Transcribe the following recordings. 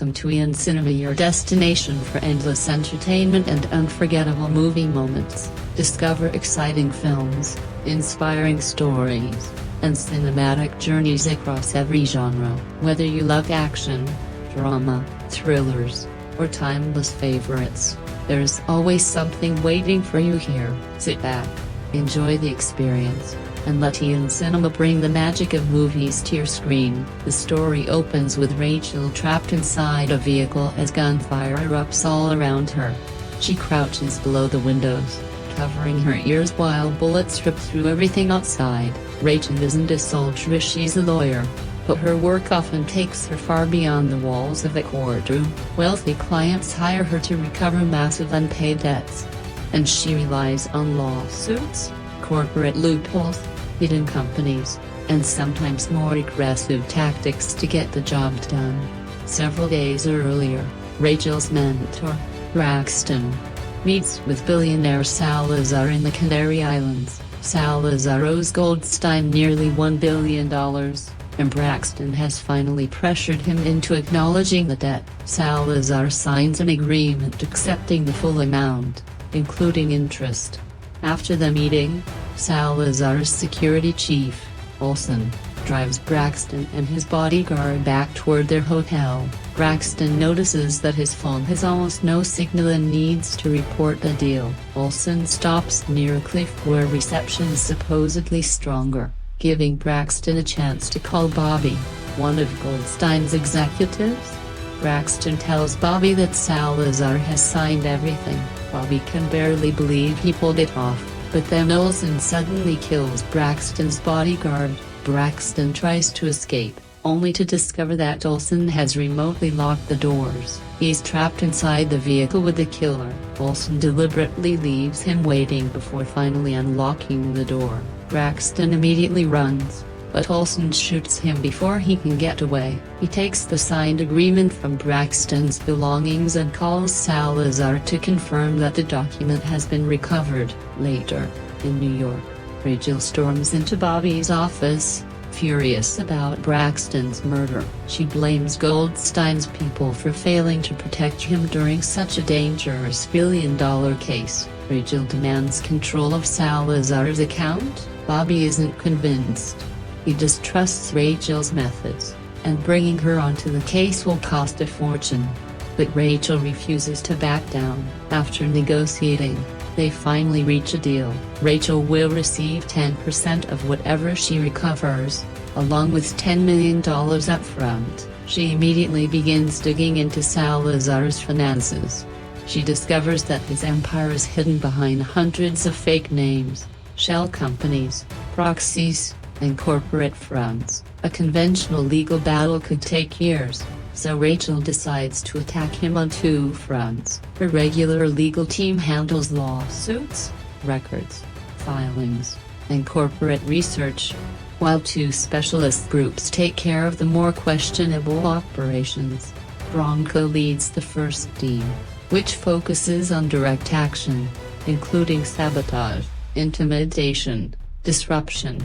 Welcome to Ian Cinema, your destination for endless entertainment and unforgettable movie moments. Discover exciting films, inspiring stories, and cinematic journeys across every genre. Whether you love action, drama, thrillers, or timeless favorites, there's always something waiting for you here. Sit back, enjoy the experience, and let Ian Cinema bring the magic of movies to your screen. The story opens with Rachel trapped inside a vehicle as gunfire erupts all around her. She crouches below the windows, covering her ears while bullets rip through everything outside. Rachel isn't a soldier, she's a lawyer, but her work often takes her far beyond the walls of a courtroom. Wealthy clients hire her to recover massive unpaid debts, and she relies on lawsuits, corporate loopholes, hidden companies, and sometimes more aggressive tactics to get the job done. Several days earlier, Rachel's mentor, Braxton, meets with billionaire Salazar in the Canary Islands. Salazar owes Goldstein nearly $1 billion, and Braxton has finally pressured him into acknowledging the debt. Salazar signs an agreement accepting the full amount, including interest. After the meeting, Salazar's security chief, Olson, drives Braxton and his bodyguard back toward their hotel. Braxton notices that his phone has almost no signal and needs to report the deal. Olson stops near a cliff where reception is supposedly stronger, giving Braxton a chance to call Bobby, one of Goldstein's executives. Braxton tells Bobby that Salazar has signed everything. Bobby can barely believe he pulled it off, but then Olson suddenly kills Braxton's bodyguard. Braxton tries to escape, only to discover that Olson has remotely locked the doors. He's trapped inside the vehicle with the killer. Olson deliberately leaves him waiting before finally unlocking the door. Braxton immediately runs, but Olson shoots him before he can get away. He takes the signed agreement from Braxton's belongings and calls Salazar to confirm that the document has been recovered. Later, in New York, Rachel storms into Bobby's office, furious about Braxton's murder. She blames Goldstein's people for failing to protect him during such a dangerous billion-dollar case. Rachel demands control of Salazar's account. Bobby isn't convinced. He distrusts Rachel's methods, and bringing her onto the case will cost a fortune. But Rachel refuses to back down. After negotiating, they finally reach a deal. Rachel will receive 10% of whatever she recovers, along with $10 million up front. She immediately begins digging into Salazar's finances. She discovers that his empire is hidden behind hundreds of fake names, shell companies, proxies, and corporate fronts. A conventional legal battle could take years, so Rachel decides to attack him on two fronts. Her regular legal team handles lawsuits, records, filings, and corporate research, while two specialist groups take care of the more questionable operations. Bronco leads the first team, which focuses on direct action, including sabotage, intimidation, disruption,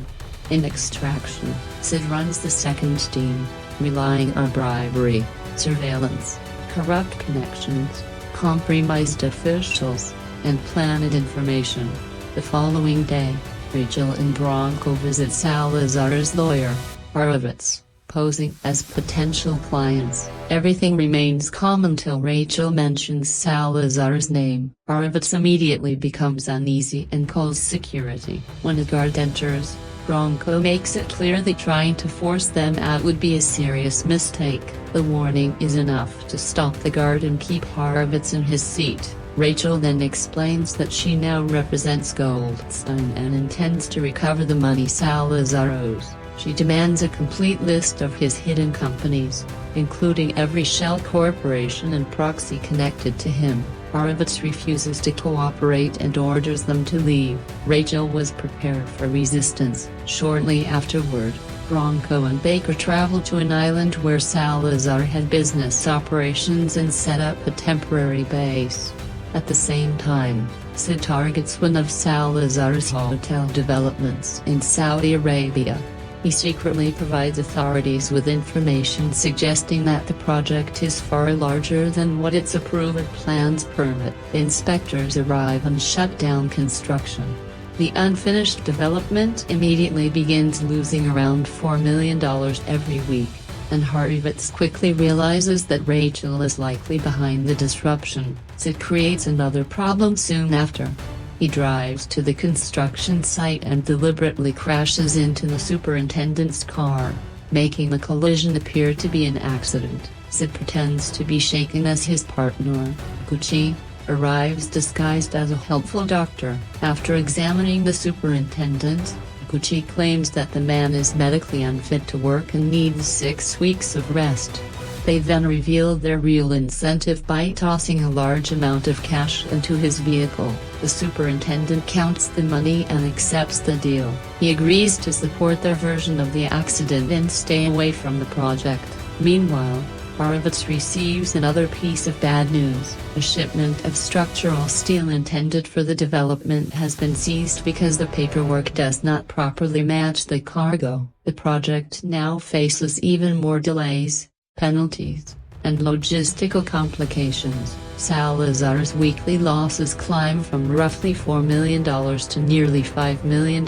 and extraction. Sid runs the second team, relying on bribery, surveillance, corrupt connections, compromised officials, and planted information. The following day, Rachel and Bronco visit Salazar's lawyer, Horovitz, posing as potential clients. Everything remains calm until Rachel mentions Salazar's name. Horovitz immediately becomes uneasy and calls security. When a guard enters, Bronco makes it clear that trying to force them out would be a serious mistake. The warning is enough to stop the guard and keep Horovitz in his seat. Rachel then explains that she now represents Goldstein and intends to recover the money Salazar owes. She demands a complete list of his hidden companies, including every shell corporation and proxy connected to him. Horovitz refuses to cooperate and orders them to leave. Rachel was prepared for resistance. Shortly afterward, Bronco and Baker travel to an island where Salazar had business operations and set up a temporary base. At the same time, Sid targets one of Salazar's hotel developments in Saudi Arabia. He secretly provides authorities with information suggesting that the project is far larger than what its approved plans permit. Inspectors arrive and shut down construction. The unfinished development immediately begins losing around $4 million every week, and Horowitz quickly realizes that Rachel is likely behind the disruption. Sid creates another problem soon after. He drives to the construction site and deliberately crashes into the superintendent's car, making the collision appear to be an accident. Sid pretends to be shaken as his partner, Gucci, arrives disguised as a helpful doctor. After examining the superintendent, Gucci claims that the man is medically unfit to work and needs 6 weeks of rest. They then reveal their real incentive by tossing a large amount of cash into his vehicle. The superintendent counts the money and accepts the deal. He agrees to support their version of the accident and stay away from the project. Meanwhile, Horowitz receives another piece of bad news. A shipment of structural steel intended for the development has been seized because the paperwork does not properly match the cargo. The project now faces even more delays, penalties, and logistical complications. Salazar's weekly losses climb from roughly $4 million to nearly $5 million.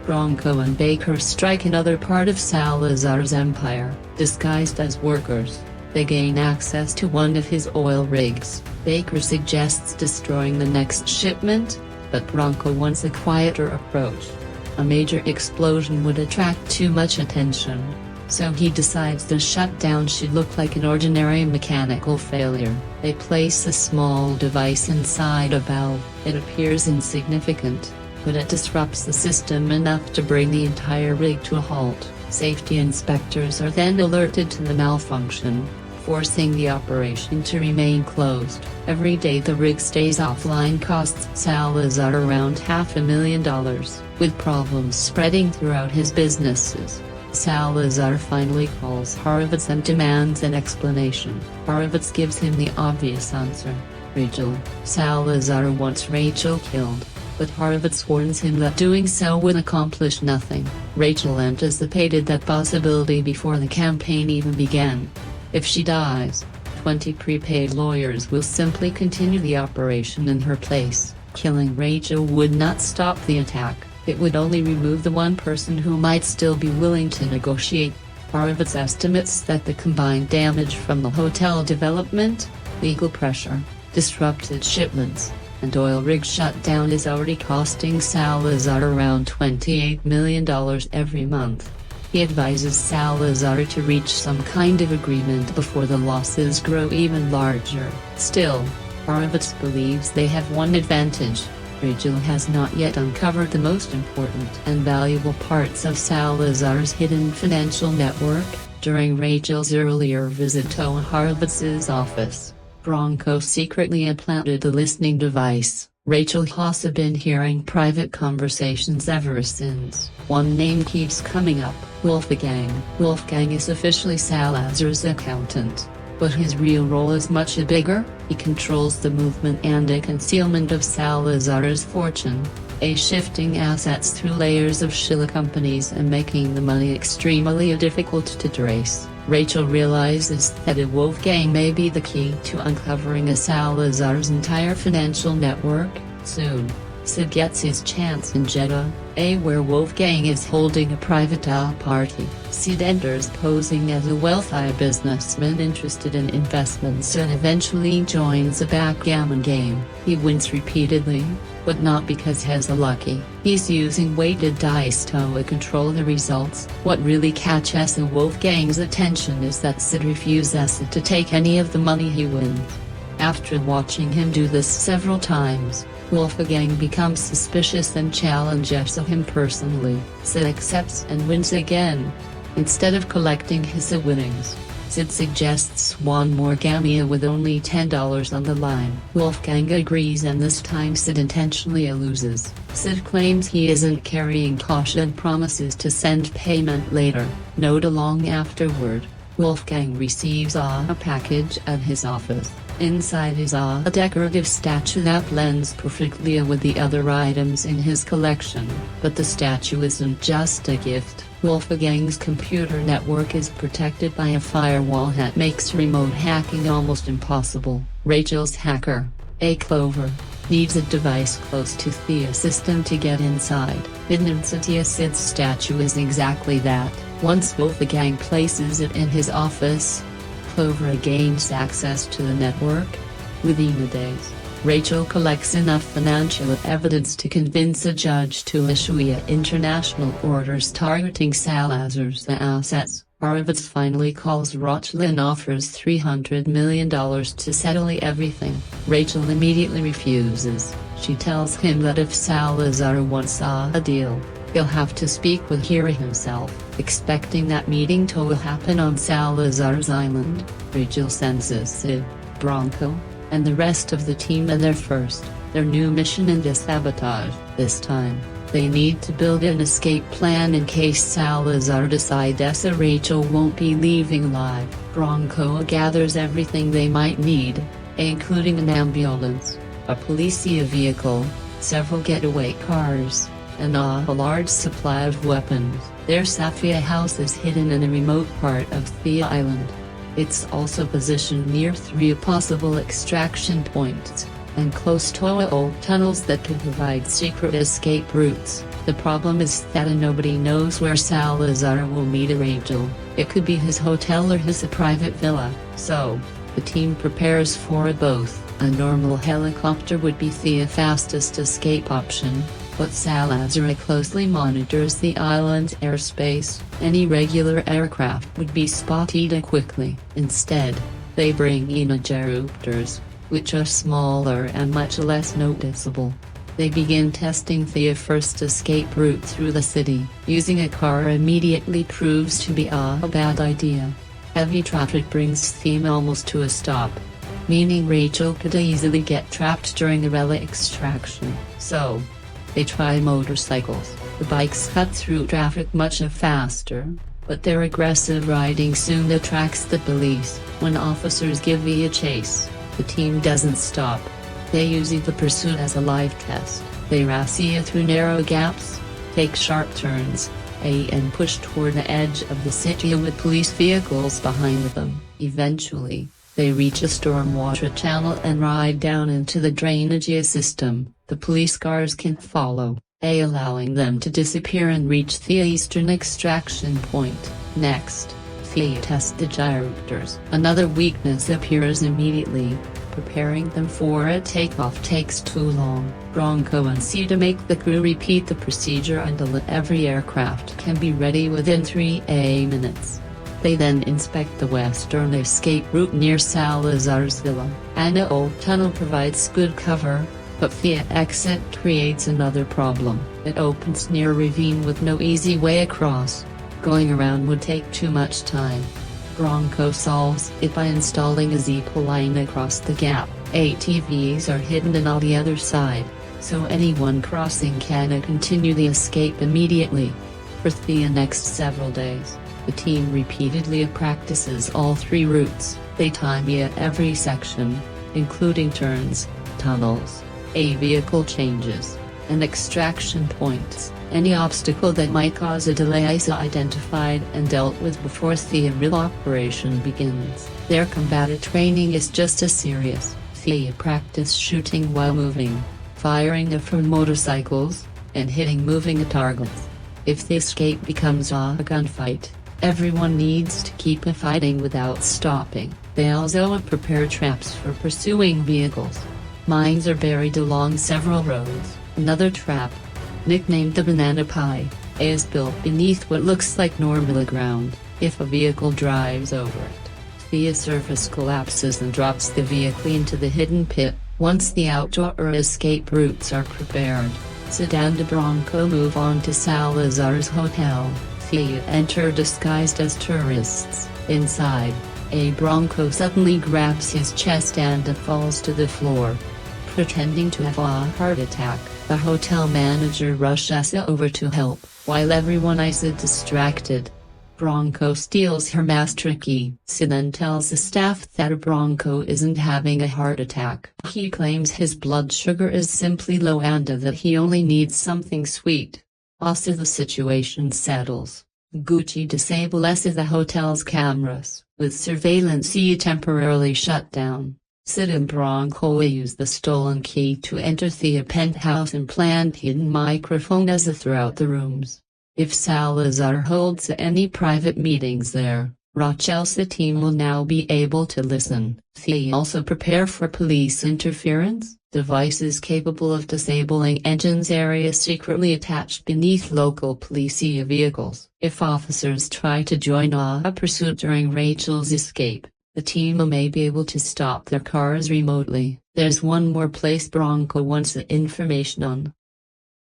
Bronco and Baker strike another part of Salazar's empire. Disguised as workers, they gain access to one of his oil rigs. Baker suggests destroying the next shipment, but Bronco wants a quieter approach. A major explosion would attract too much attention, so he decides the shutdown should look like an ordinary mechanical failure. They place a small device inside a valve. It appears insignificant, but it disrupts the system enough to bring the entire rig to a halt. Safety inspectors are then alerted to the malfunction, forcing the operation to remain closed. Every day the rig stays offline costs Salazar around $500,000. With problems spreading throughout his businesses, Salazar finally calls Horowitz and demands an explanation. Horowitz gives him the obvious answer: Rachel. Salazar wants Rachel killed, but Horowitz warns him that doing so would accomplish nothing. Rachel anticipated that possibility before the campaign even began. If she dies, 20 prepaid lawyers will simply continue the operation in her place. Killing Rachel would not stop the attack. It would only remove the one person who might still be willing to negotiate. Horowitz estimates that the combined damage from the hotel development, legal pressure, disrupted shipments, and oil rig shutdown is already costing Salazar around $28 million every month. He advises Salazar to reach some kind of agreement before the losses grow even larger. Still, Horowitz believes they have one advantage: Rachel has not yet uncovered the most important and valuable parts of Salazar's hidden financial network. During Rachel's earlier visit to Horowitz's office, Bronco secretly implanted the listening device. Rachel has been hearing private conversations ever since. One name keeps coming up: Wolfgang. Wolfgang is officially Salazar's accountant, but his real role is much bigger. He controls the movement and the concealment of Salazar's fortune, shifting assets through layers of shell companies and making the money extremely difficult to trace. Rachel realizes that Wolfgang may be the key to uncovering Salazar's entire financial network. Soon, Sid gets his chance in Jeddah, where Wolfgang is holding a private party. Sid enters posing as a wealthy businessman interested in investments and eventually joins a backgammon game. He wins repeatedly, but not because he's lucky. He's using weighted dice to control the results. What really catches Wolfgang's attention is that Sid refuses to take any of the money he wins. After watching him do this several times, Wolfgang becomes suspicious and challenges him personally. Sid accepts and wins again. Instead of collecting his winnings, Sid suggests one more gamma with only $10 on the line. Wolfgang agrees, and this time Sid intentionally loses. Sid claims he isn't carrying cash and promises to send payment later. Not long afterward, Wolfgang receives a package at his office. Inside is a decorative statue that blends perfectly with the other items in his collection, but the statue isn't just a gift. Wolfgang's computer network is protected by a firewall that makes remote hacking almost impossible. Rachel's hacker, a Clover, needs a device close to Thea's system to get inside. Hidden inside Sid's statue is exactly that. Once Wolfgang places it in his office, Clover gains access to the network. Within days, Rachel collects enough financial evidence to convince a judge to issue international orders targeting Salazar's assets. Arvids finally calls Rachel and offers $300 million to settle everything. Rachel immediately refuses. She tells him that if Salazar wants a deal, he'll have to speak with Hira himself. Expecting that meeting to happen on Salazar's island, Rachel senses Sid, Bronco, and the rest of the team and their new mission in sabotage. This time, they need to build an escape plan in case Salazar decides Rachel won't be leaving alive. Bronco gathers everything they might need, including an ambulance, a policia vehicle, several getaway cars, and a large supply of weapons. Their Safia house is hidden in a remote part of Thea Island. It's also positioned near 3 possible extraction points, and close to old tunnels that could provide secret escape routes. The problem is that nobody knows where Salazar will meet Rachel. It could be his hotel or his private villa. So, the team prepares for both. A normal helicopter would be the fastest escape option, but Salazar closely monitors the island's airspace. Any regular aircraft would be spotted quickly. Instead, they bring in gyropters, which are smaller and much less noticeable. They begin testing the first escape route through the city. Using a car immediately proves to be a bad idea. Heavy traffic brings them almost to a stop, meaning Rachel could easily get trapped during the relic extraction. So, they try motorcycles. The bikes cut through traffic much faster, but their aggressive riding soon attracts the police. When officers give a chase, the team doesn't stop. They use the pursuit as a live test. They race through narrow gaps, take sharp turns, and push toward the edge of the city with police vehicles behind them. Eventually, they reach a stormwater channel and ride down into the drainage system. The police cars can follow, allowing them to disappear and reach the eastern extraction point. Next, they test the gyropters. Another weakness appears immediately. Preparing them for a takeoff takes too long. Bronco and Sita make the crew repeat the procedure until every aircraft can be ready within 3 minutes. They then inspect the western escape route near Salazar's villa. An old tunnel provides good cover, but the exit creates another problem. It opens near a ravine with no easy way across. Going around would take too much time. Bronco solves it by installing a zip line across the gap. ATVs are hidden on the other side, so anyone crossing can continue the escape immediately. For the next several days, the team repeatedly practices all 3 routes. They time every section, including turns, tunnels, vehicle changes, and extraction points. Any obstacle that might cause a delay is identified and dealt with before the real operation begins. Their combat training is just as serious. They practice shooting while moving, firing from motorcycles, and hitting moving targets. If the escape becomes a gunfight, everyone needs to keep fighting without stopping. They also prepare traps for pursuing vehicles. Mines are buried along several roads. Another trap, nicknamed the banana pie, is built beneath what looks like normal ground. If a vehicle drives over it, the surface collapses and drops the vehicle into the hidden pit. Once the outdoor escape routes are prepared, Sid and Bronco move on to Salazar's hotel. They enter disguised as tourists. Inside, a Bronco suddenly grabs his chest and falls to the floor, pretending to have a heart attack. The hotel manager rushes over to help, while everyone is distracted. Bronco steals her master key. Sid then tells the staff that Bronco isn't having a heart attack. He claims his blood sugar is simply low and that he only needs something sweet. Also the situation settles. Gucci disables the hotel's cameras, with surveillance temporarily shut down. Sid and Bronco use the stolen key to enter the penthouse and plant hidden microphones throughout the rooms. If Salazar holds any private meetings there, Rachel's team will now be able to listen. They also prepare for police interference. Devices capable of disabling engines area secretly attached beneath local police vehicles. If officers try to join a pursuit during Rachel's escape, the team may be able to stop their cars remotely. There's one more place Bronco wants the information on: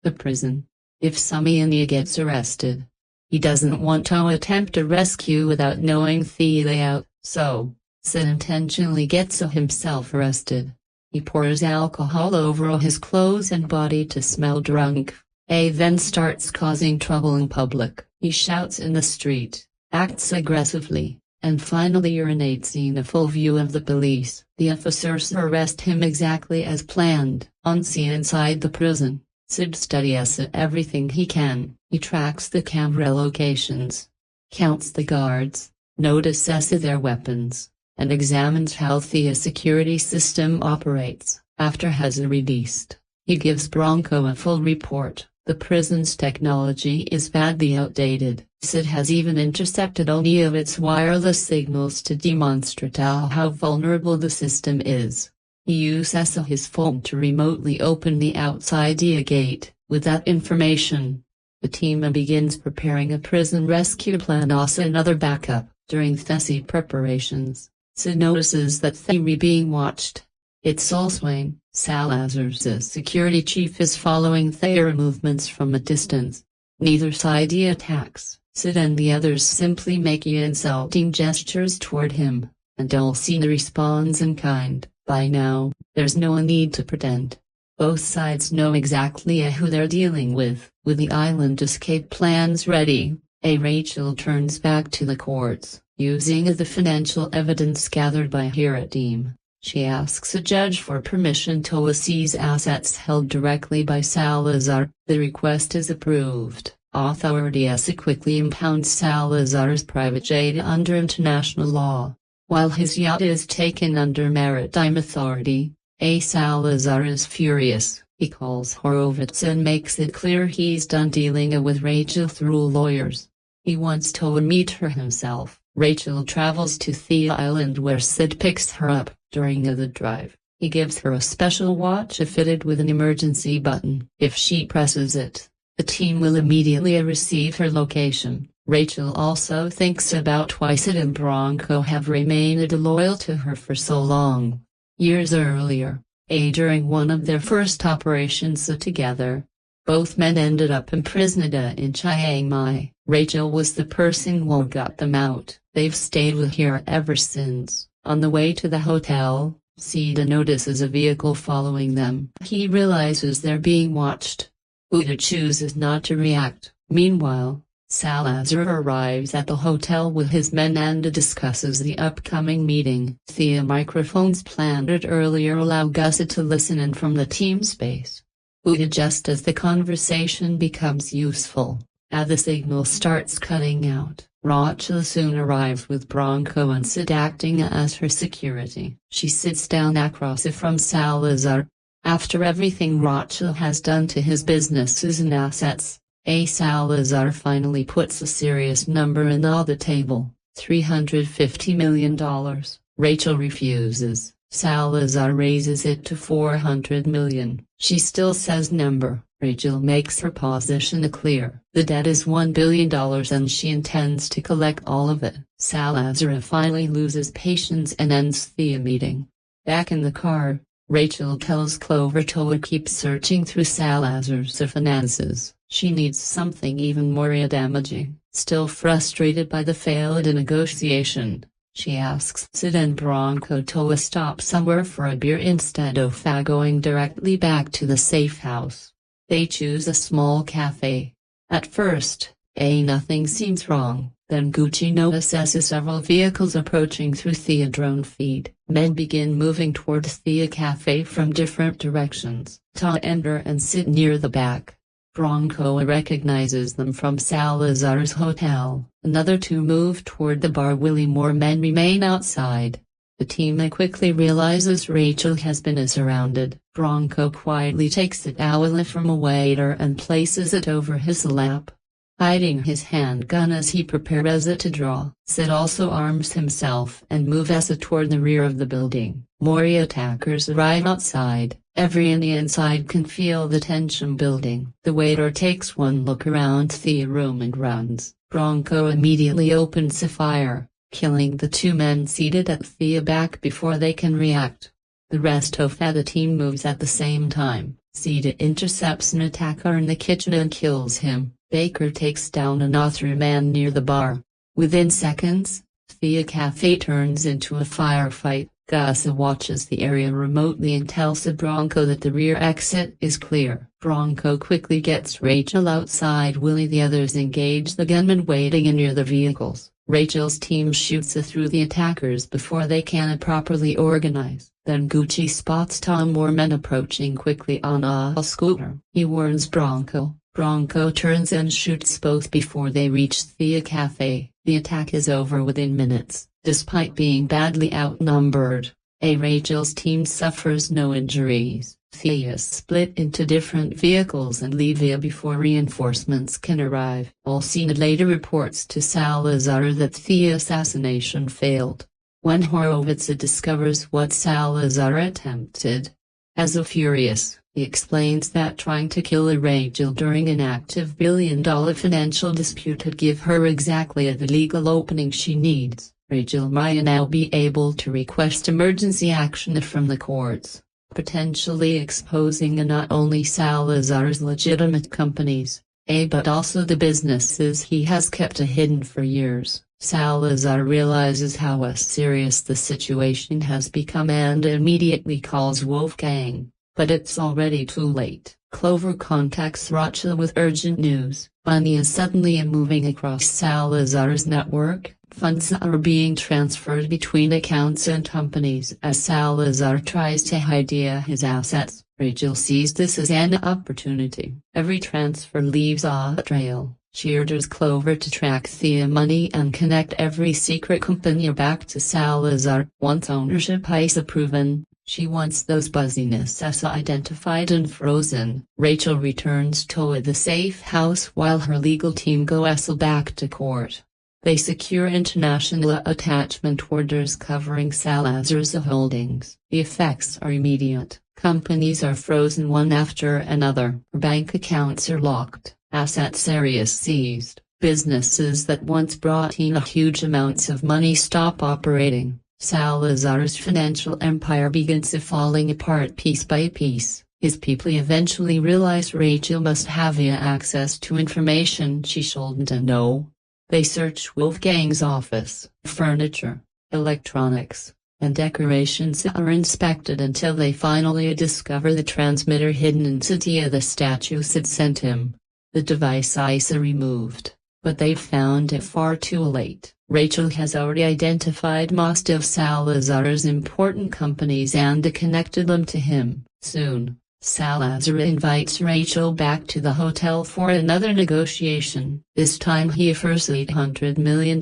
the prison. If Samiania gets arrested, he doesn't want to attempt a rescue without knowing the layout, so Sid intentionally gets himself arrested. He pours alcohol over his clothes and body to smell drunk. Then starts causing trouble in public. He shouts in the street, acts aggressively, and finally urinates in a full view of the police. The officers arrest him exactly as planned. On scene inside the prison, Sid studies everything he can. He tracks the camera locations, counts the guards, notices their weapons, and examines how the security system operates. After has released, he gives Bronco a full report. The prison's technology is badly outdated. Sid has even intercepted any of its wireless signals to demonstrate how vulnerable the system is. He uses his phone to remotely open the outside gate. With that information, the team begins preparing a prison rescue plan. Also another backup. During the preparations, Sid notices that they're being watched. It's also Salazar's security chief is following their movements from a distance. Neither side attacks. Sid and the others simply make insulting gestures toward him, and Dulcina responds in kind. By now, there's no need to pretend. Both sides know exactly who they're dealing with. With the island escape plans ready, Rachel turns back to the courts. Using the financial evidence gathered by her team, she asks a judge for permission to seize assets held directly by Salazar. The request is approved. Authorities quickly impound Salazar's private jet under international law. While his yacht is taken under maritime authority, Salazar is furious. He calls Horowitz and makes it clear he's done dealing with Rachel through lawyers. He wants to meet her himself. Rachel travels to the island where Sid picks her up. During the drive, he gives her a special watch fitted with an emergency button. If she presses it, the team will immediately receive her location. Rachel also thinks about why Sid and Bronco have remained loyal to her for so long. Years earlier, during one of their first operations together, both men ended up imprisoned in Chiang Mai. Rachel was the person who got them out. They've stayed with her ever since. On the way to the hotel, Sid notices a vehicle following them. He realizes they're being watched. Uda chooses not to react. Meanwhile, Salazar arrives at the hotel with his men and discusses the upcoming meeting. The microphones planted earlier allow Gus to listen in from the team space. Just as the conversation becomes useful, the signal starts cutting out. Rachel soon arrives with Bronco and Sid acting as her security. She sits down across from Salazar. After everything Rachel has done to his businesses and assets, Salazar finally puts a serious number on the table, $350 million. Rachel refuses. Salazar raises it to $400 million. She still says number. Rachel makes her position clear. The debt is $1 billion and she intends to collect all of it. Salazar finally loses patience and ends the meeting. Back in the car, Rachel tells Clover to keep searching through Salazar's finances. She needs something even more damaging. Still frustrated by the failed negotiation, she asks Sid and Bronco to stop somewhere for a beer instead of going directly back to the safe house. They choose a small cafe. At first, nothing seems wrong. Then Gucci assesses several vehicles approaching through Thea drone feed. Men begin moving toward Thea Cafe from different directions. Ta enter and sit near the back. Bronco recognizes them from Salazar's hotel. Another two move toward the bar. More men remain outside. The team quickly realizes Rachel has been surrounded. Bronco quietly takes the towel from a waiter and places it over his lap, hiding his handgun as he prepares to draw. Sid also arms himself and moves toward the rear of the building. More attackers arrive outside. Everyone on the inside can feel the tension building. The waiter takes one look around the room and runs. Bronco immediately opens fire, killing the two men seated at the back before they can react. The rest of the team moves at the same time. Sid intercepts an attacker in the kitchen and kills him. Baker takes down another man near the bar. Within seconds, the cafe turns into a firefight. Gus watches the area remotely and tells Bronco that the rear exit is clear. Bronco quickly gets Rachel outside. The others engage the gunmen waiting near the vehicles. Rachel's team shoots through the attackers before they can properly organize. Then Gucci spots more men approaching quickly on a scooter. He warns Bronco. Bronco turns and shoots both before they reach the cafe. The attack is over within minutes, despite being badly outnumbered. Rachel's team suffers no injuries. Thea is split into different vehicles and leave before reinforcements can arrive. Olsen later reports to Salazar that the assassination failed. When Horowitz discovers what Salazar attempted, as furious, he explains that trying to kill Rachel during an active billion-dollar financial dispute would give her exactly the legal opening she needs. Rachel might now be able to request emergency action from the courts, potentially exposing not only Salazar's legitimate companies, but also the businesses he has kept hidden for years. Salazar realizes how serious the situation has become and immediately calls Wolfgang, but it's already too late. Clover contacts Rachel with urgent news. Money is suddenly moving across Salazar's network. Funds are being transferred between accounts and companies as Salazar tries to hide his assets. Rachel sees this as an opportunity. Every transfer leaves a trail. She orders Clover to track the money and connect every secret company back to Salazar. Once ownership is proven, she wants those buzziness identified and frozen. Rachel returns to the safe house while her legal team goes back to court. They secure international attachment orders covering Salazar's holdings. The effects are immediate. Companies are frozen one after another. Bank accounts are locked. Assets areas seized. Businesses that once brought in huge amounts of money stop operating. Salazar's financial empire begins falling apart piece by piece. His people eventually realize Rachel must have access to information she shouldn't know. They search Wolfgang's office. Furniture, electronics, and decorations are inspected until they finally discover the transmitter hidden inside the statue Sid sent him. The device is removed, but they found it far too late. Rachel has already identified most of Salazar's important companies and connected them to him. Soon, Salazar invites Rachel back to the hotel for another negotiation. This time he offers $800 million.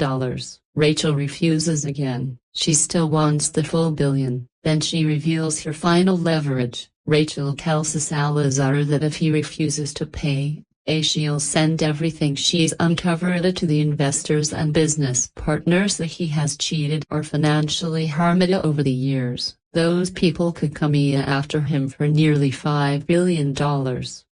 Rachel refuses again. She still wants the full billion. Then she reveals her final leverage. Rachel tells Salazar that if he refuses to pay, she'll send everything she's uncovered to the investors and business partners that he has cheated or financially harmed over the years. Those people could come after him for nearly $5 billion.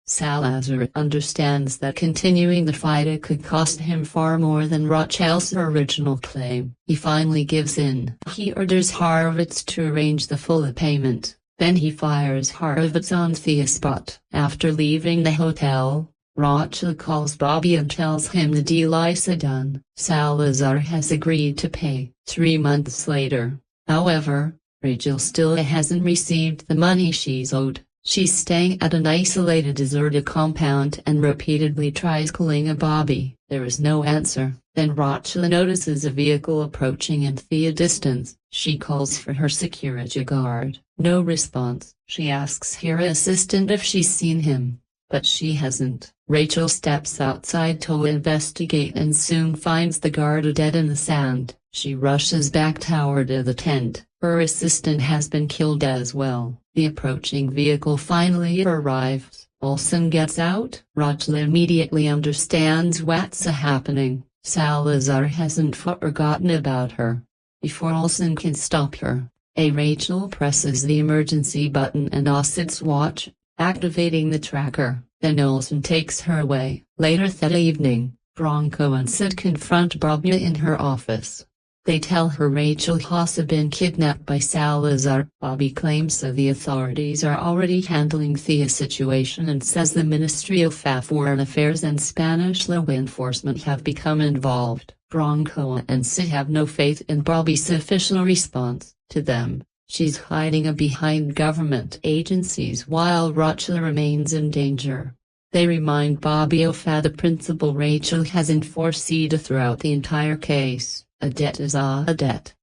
Salazar understands that continuing the fight could cost him far more than Rachel's original claim. He finally gives in. He orders Horowitz to arrange the full payment. Then he fires Horowitz on the spot. After leaving the hotel, Rachel calls Bobby and tells him the deal is done. Salazar has agreed to pay. 3 months later, however, Rachel still hasn't received the money she's owed. She's staying at an isolated deserted compound and repeatedly tries calling Bobby. There is no answer. Then Rachel notices a vehicle approaching and Thea distance. She calls for her security guard. No response. She asks her assistant if she's seen him, but she hasn't. Rachel steps outside to investigate and soon finds the guard dead in the sand. She rushes back toward the tent. Her assistant has been killed as well. The approaching vehicle finally arrives. Olsen gets out. Rachel immediately understands what's happening. Salazar hasn't forgotten about her. Before Olsen can stop her, Rachel presses the emergency button and Sid's watch, activating the tracker. Then Olsen takes her away. Later that evening, Bronco and Sid confront Bobby in her office. They tell her Rachel has been kidnapped by Salazar. Bobby claims that the authorities are already handling Thea's situation and says the Ministry of Foreign Affairs and Spanish law enforcement have become involved. Bronco and Sid have no faith in Bobby's official response. To them, she's hiding behind government agencies while Rachel remains in danger. They remind Bobby of the principle Rachel has enforced throughout the entire case. A debt is a debt.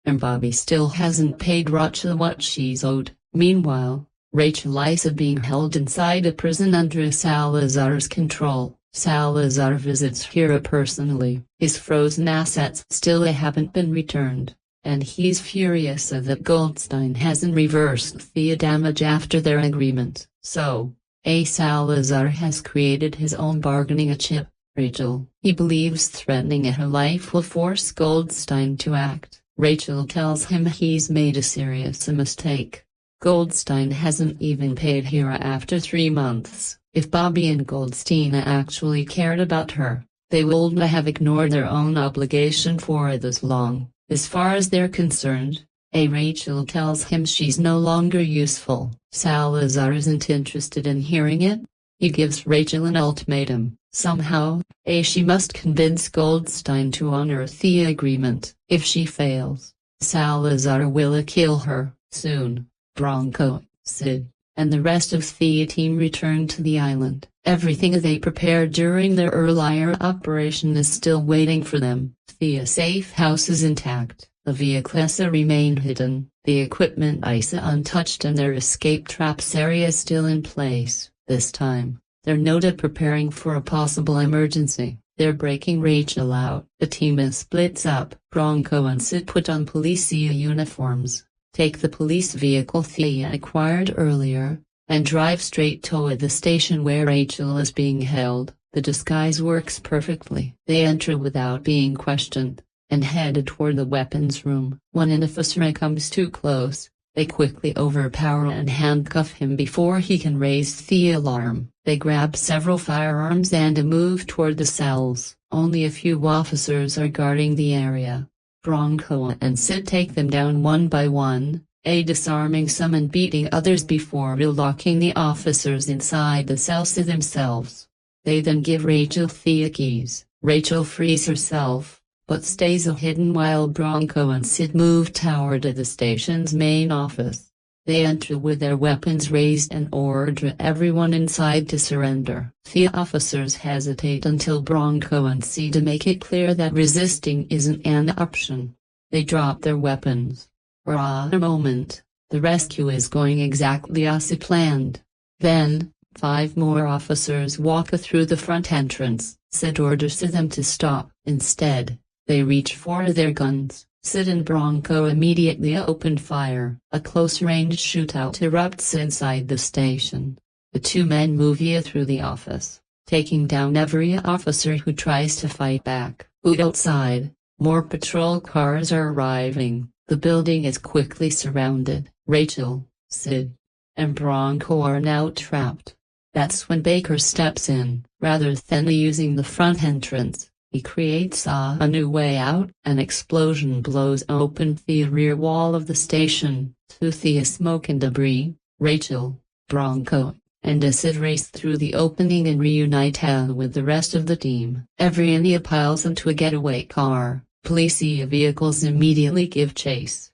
And Bobby still hasn't paid Rachel what she's owed. Meanwhile, Rachel is being held inside a prison under Salazar's control. Salazar visits her personally. His frozen assets still haven't been returned, and he's furious that Goldstein hasn't reversed the damage after their agreement. So, Salazar has created his own bargaining chip. Rachel. He believes threatening her life will force Goldstein to act. Rachel tells him he's made a serious mistake. Goldstein hasn't even paid her after 3 months. If Bobby and Goldstein actually cared about her, they wouldn't have ignored their own obligation for this long. As far as they're concerned, Rachel tells him she's no longer useful. Salazar isn't interested in hearing it. He gives Rachel an ultimatum. Somehow, she must convince Goldstein to honor the agreement. If she fails, Salazar will kill her. Soon, Bronco, Sid, and the rest of the team return to the island. Everything they prepared during their earlier operation is still waiting for them. The safe house is intact. The vehicles remain hidden, the equipment untouched and their escape traps area still in place. This time, they're noted preparing for a possible emergency. They're breaking Rachel out. The team splits up. Bronco and Sid put on police uniforms, take the police vehicle Thea acquired earlier, and drive straight toward the station where Rachel is being held. The disguise works perfectly. They enter without being questioned, and headed toward the weapons room. When an officer comes too close, they quickly overpower and handcuff him before he can raise the alarm. They grab several firearms and move toward the cells. Only a few officers are guarding the area. Bronco and Sid take them down one by one, disarming some and beating others before locking the officers inside the cells themselves. They then give Rachel the keys. Rachel frees herself, but stays hidden while Bronco and Sid move toward the station's main office. They enter with their weapons raised and order everyone inside to surrender. The officers hesitate until Bronco and Sid make it clear that resisting isn't an option. They drop their weapons. For a moment, the rescue is going exactly as planned. Then, 5 more officers walk through the front entrance. Sid orders them to stop. Instead, they reach for their guns. Sid and Bronco immediately open fire. A close-range shootout erupts inside the station. The 2 men move through the office, taking down every officer who tries to fight back. Outside, more patrol cars are arriving. The building is quickly surrounded. Rachel, Sid, and Bronco are now trapped. That's when Baker steps in. Rather than using the front entrance, he creates a new way out. An explosion blows open the rear wall of the station. Through the smoke and debris, Rachel, Bronco, and Sid race through the opening and reunite with the rest of the team. Everyone piles into a getaway car. Police vehicles immediately give chase.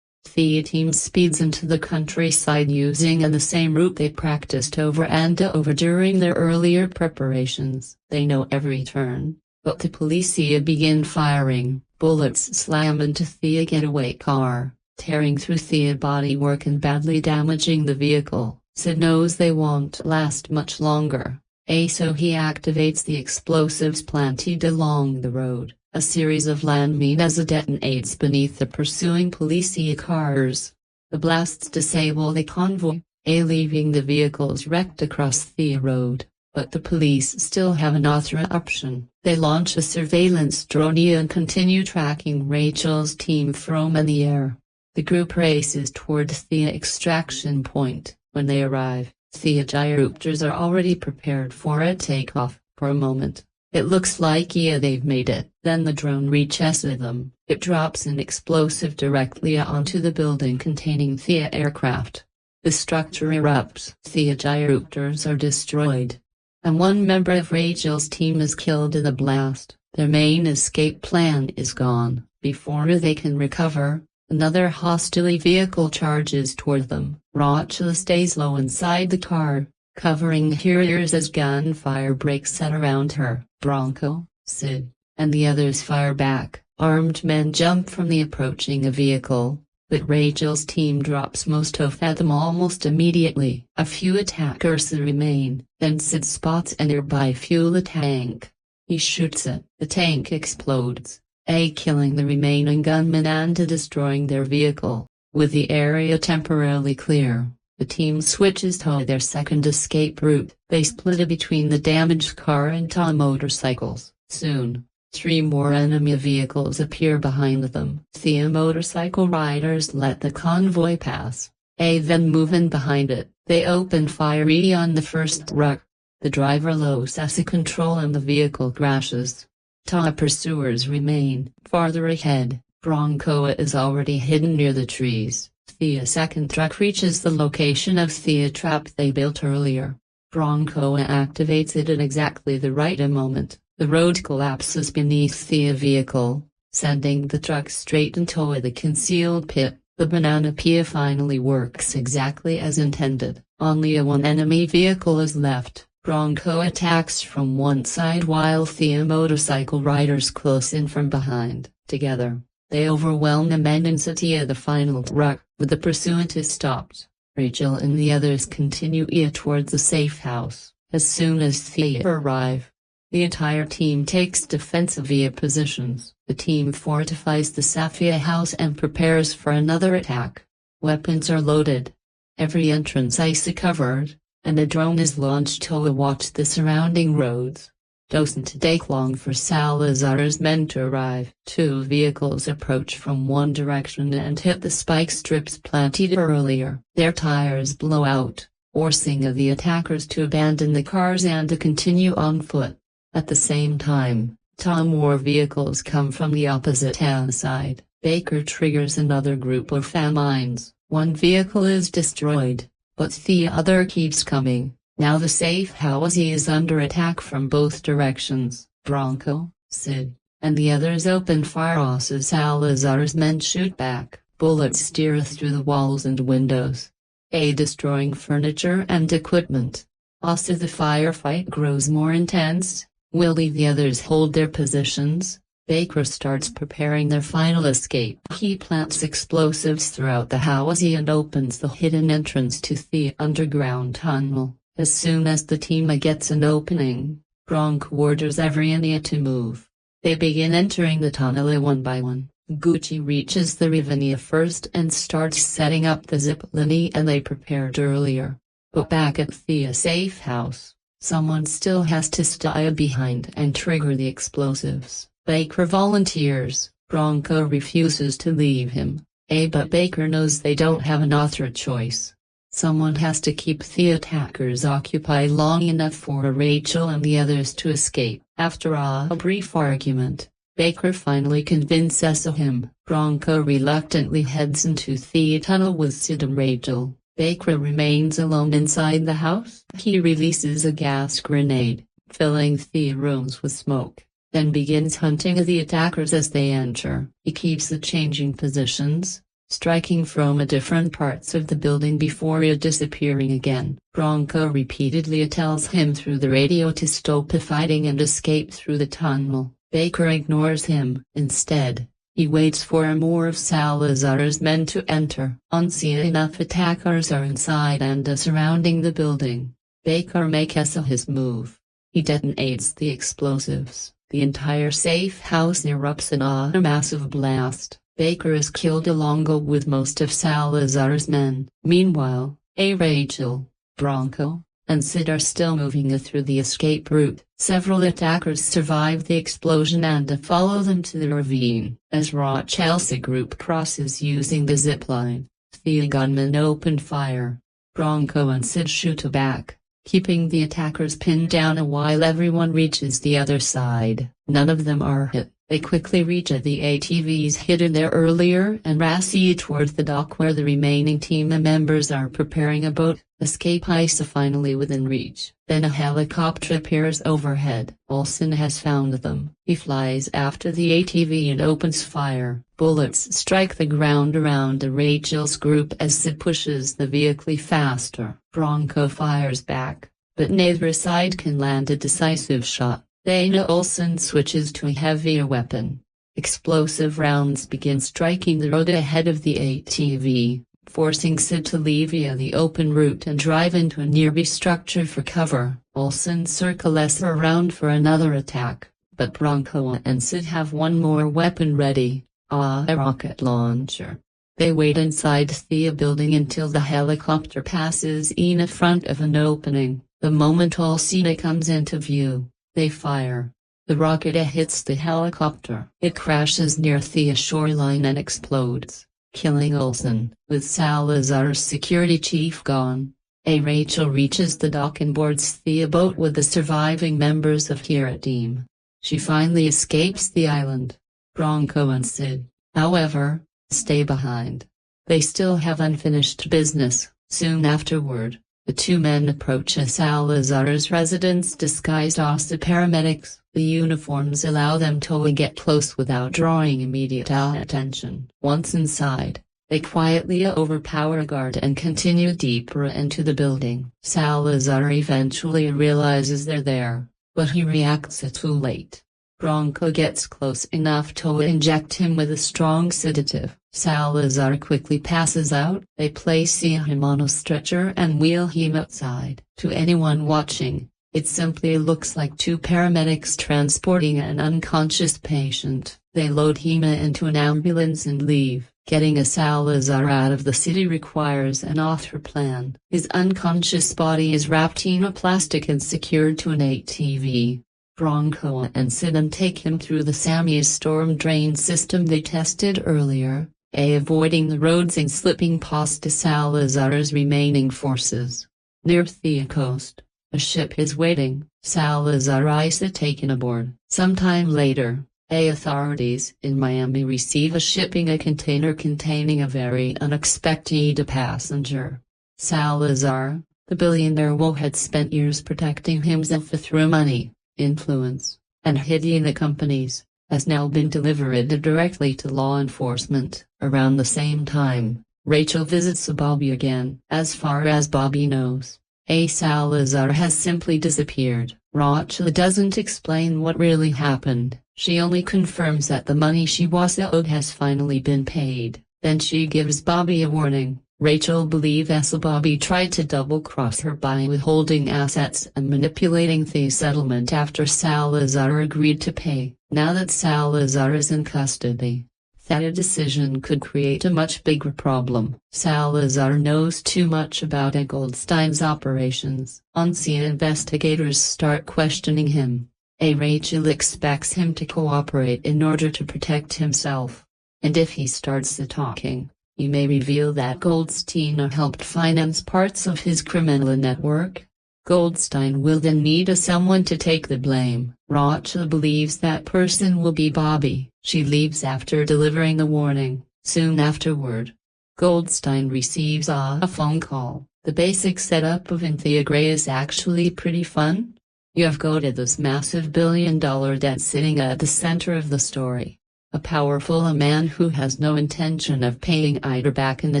The team speeds into the countryside using the same route they practiced over and over during their earlier preparations. They know every turn, but the police begin firing. Bullets slam into Thea's getaway car, tearing through Thea's bodywork and badly damaging the vehicle. Sid knows they won't last much longer, so he activates the explosives planted along the road. A series of landmines detonates beneath the pursuing police cars. The blasts disable the convoy, leaving the vehicles wrecked across the road. But the police still have another option. They launch a surveillance drone and continue tracking Rachel's team from in the air. The group races toward the extraction point. When they arrive, the gyrocopters are already prepared for a takeoff. For a moment, it looks like they've made it. Then the drone reaches them. It drops an explosive directly onto the building containing the aircraft. The structure erupts. The gyrocopters are destroyed, and one member of Rachel's team is killed in the blast. Their main escape plan is gone. Before they can recover, another hostile vehicle charges toward them. Rachel stays low inside the car, covering her ears as gunfire breaks out around her. Bronco, Sid, and the others fire back. Armed men jump from the approaching vehicle, but Rachel's team drops most of them almost immediately. A few attackers remain. Then Sid spots a nearby fuel tank. He shoots it. The tank explodes, killing the remaining gunmen and destroying their vehicle. With the area temporarily clear, the team switches to their second escape route. They split between the damaged car and two motorcycles. Soon, 3 more enemy vehicles appear behind them. The motorcycle riders let the convoy pass. Then move in behind it. They open fire on the first truck. The driver loses control and the vehicle crashes. 2 pursuers remain. Farther ahead, Bronco is already hidden near the trees. The second truck reaches the location of the trap they built earlier. Bronco activates it at exactly the right moment. The road collapses beneath the vehicle, sending the truck straight into the concealed pit. The banana pea finally works exactly as intended. Only one enemy vehicle is left. Bronco attacks from one side while the motorcycle riders close in from behind. Together, they overwhelm the men and set the final truck. With the pursuit is stopped, Rachel and the others continue towards the safe house. As soon as they arrive, the entire team takes defensive positions. The team fortifies the Safia house and prepares for another attack. Weapons are loaded. Every entrance ice-covered, and a drone is launched to watch the surrounding roads. Doesn't take long for Salazar's men to arrive. 2 vehicles approach from one direction and hit the spike strips planted earlier. Their tires blow out, forcing the attackers to abandon the cars and to continue on foot. At the same time, 2 more vehicles come from the opposite side. Baker triggers another group of mines. 1 vehicle is destroyed, but the other keeps coming. Now the safe house is under attack from both directions. Bronco, Sid, and the others open fire as Salazar's men shoot back. Bullets steer through the walls and windows, destroying furniture and equipment. Also the firefight grows more intense. While the others hold their positions, Baker starts preparing their final escape. He plants explosives throughout the house and opens the hidden entrance to the underground tunnel. As soon as the team gets an opening, Bronco orders everyone to move. They begin entering the tunnel one by one. Gucci reaches the Ravinia first and starts setting up the zip line they prepared earlier. But back at the safe house, someone still has to stay behind and trigger the explosives. Baker volunteers. Bronco refuses to leave him, but Baker knows they don't have another choice. Someone has to keep the attackers occupied long enough for Rachel and the others to escape. After a brief argument, Baker finally convinces him. Bronco reluctantly heads into the tunnel with Sid and Rachel. Baker remains alone inside the house. He releases a gas grenade, filling the rooms with smoke, then begins hunting the attackers as they enter. He keeps changing positions, striking from different parts of the building before disappearing again. Bronco repeatedly tells him through the radio to stop fighting and escape through the tunnel. Baker ignores him. Instead, he waits for more of Salazar's men to enter. Once enough attackers are inside and surrounding the building, Baker makes his move. He detonates the explosives. The entire safe house erupts in a massive blast. Baker is killed along with most of Salazar's men. Meanwhile, Rachel, Bronco, and Sid are still moving through the escape route. Several attackers survive the explosion and follow them to the ravine. As Rachel's group crosses using the zipline, the gunmen open fire. Bronco and Sid shoot back, keeping the attackers pinned down while everyone reaches the other side. None of them are hit. They quickly reach the ATVs hidden there earlier and race towards the dock where the remaining team members are preparing a boat. Escape Eiza finally within reach. Then a helicopter appears overhead. Olsen has found them. He flies after the ATV and opens fire. Bullets strike the ground around Rachel's group as Sid pushes the vehicle faster. Bronco fires back, but neither side can land a decisive shot. Then Olsen switches to a heavier weapon. Explosive rounds begin striking the road ahead of the ATV, forcing Sid to leave via the open route and drive into a nearby structure for cover. Olsen circles around for another attack, but Bronco and Sid have one more weapon ready, a rocket launcher. They wait inside the building until the helicopter passes in front of an opening. The moment Olsen comes into view, they fire. The rocket hits the helicopter. It crashes near the shoreline and explodes, killing Olsen. With Salazar's security chief gone, Rachel reaches the dock and boards the boat with the surviving members of her team. She finally escapes the island. Bronco and Sid, however, stay behind. They still have unfinished business. Soon afterward, the two men approach Salazar's residence disguised as the paramedics. The uniforms allow them to get close without drawing immediate attention. Once inside, they quietly overpower a guard and continue deeper into the building. Salazar eventually realizes they're there, but he reacts too late. Bronco gets close enough to inject him with a strong sedative. Salazar quickly passes out. They place him on a stretcher and wheel him outside. To anyone watching, it simply looks like two paramedics transporting an unconscious patient. They load him into an ambulance and leave. Getting Salazar out of the city requires an author plan. His unconscious body is wrapped in a plastic and secured to an ATV. Bronco and Sid take him through the Sammy's storm drain system they tested earlier, avoiding the roads and slipping past Salazar's remaining forces. Near the coast, a ship is waiting. Salazar is taken aboard. Sometime later, authorities in Miami receive a container containing a very unexpected passenger. Salazar, the billionaire who had spent years protecting himself through money, influence, and hiding the companies, has now been delivered directly to law enforcement. Around the same time, Rachel visits Bobby again. As far as Bobby knows, Salazar has simply disappeared. Rachel doesn't explain what really happened. She only confirms that the money she was owed has finally been paid. Then she gives Bobby a warning. Rachel believes Bobby tried to double-cross her by withholding assets and manipulating the settlement after Salazar agreed to pay. Now that Salazar is in custody, that decision could create a much bigger problem. Salazar knows too much about Goldstein's operations. Once the investigators start questioning him, Rachel expects him to cooperate in order to protect himself. And if he starts talking, he may reveal that Goldstein helped finance parts of his criminal network. Goldstein will then need someone to take the blame. Rachel believes that person will be Bobby. She leaves after delivering the warning. Soon afterward, Goldstein receives a phone call. The basic setup of Inthea Gray is actually pretty fun. You have got this massive billion-dollar debt sitting at the center of the story. A powerful man who has no intention of paying either back and the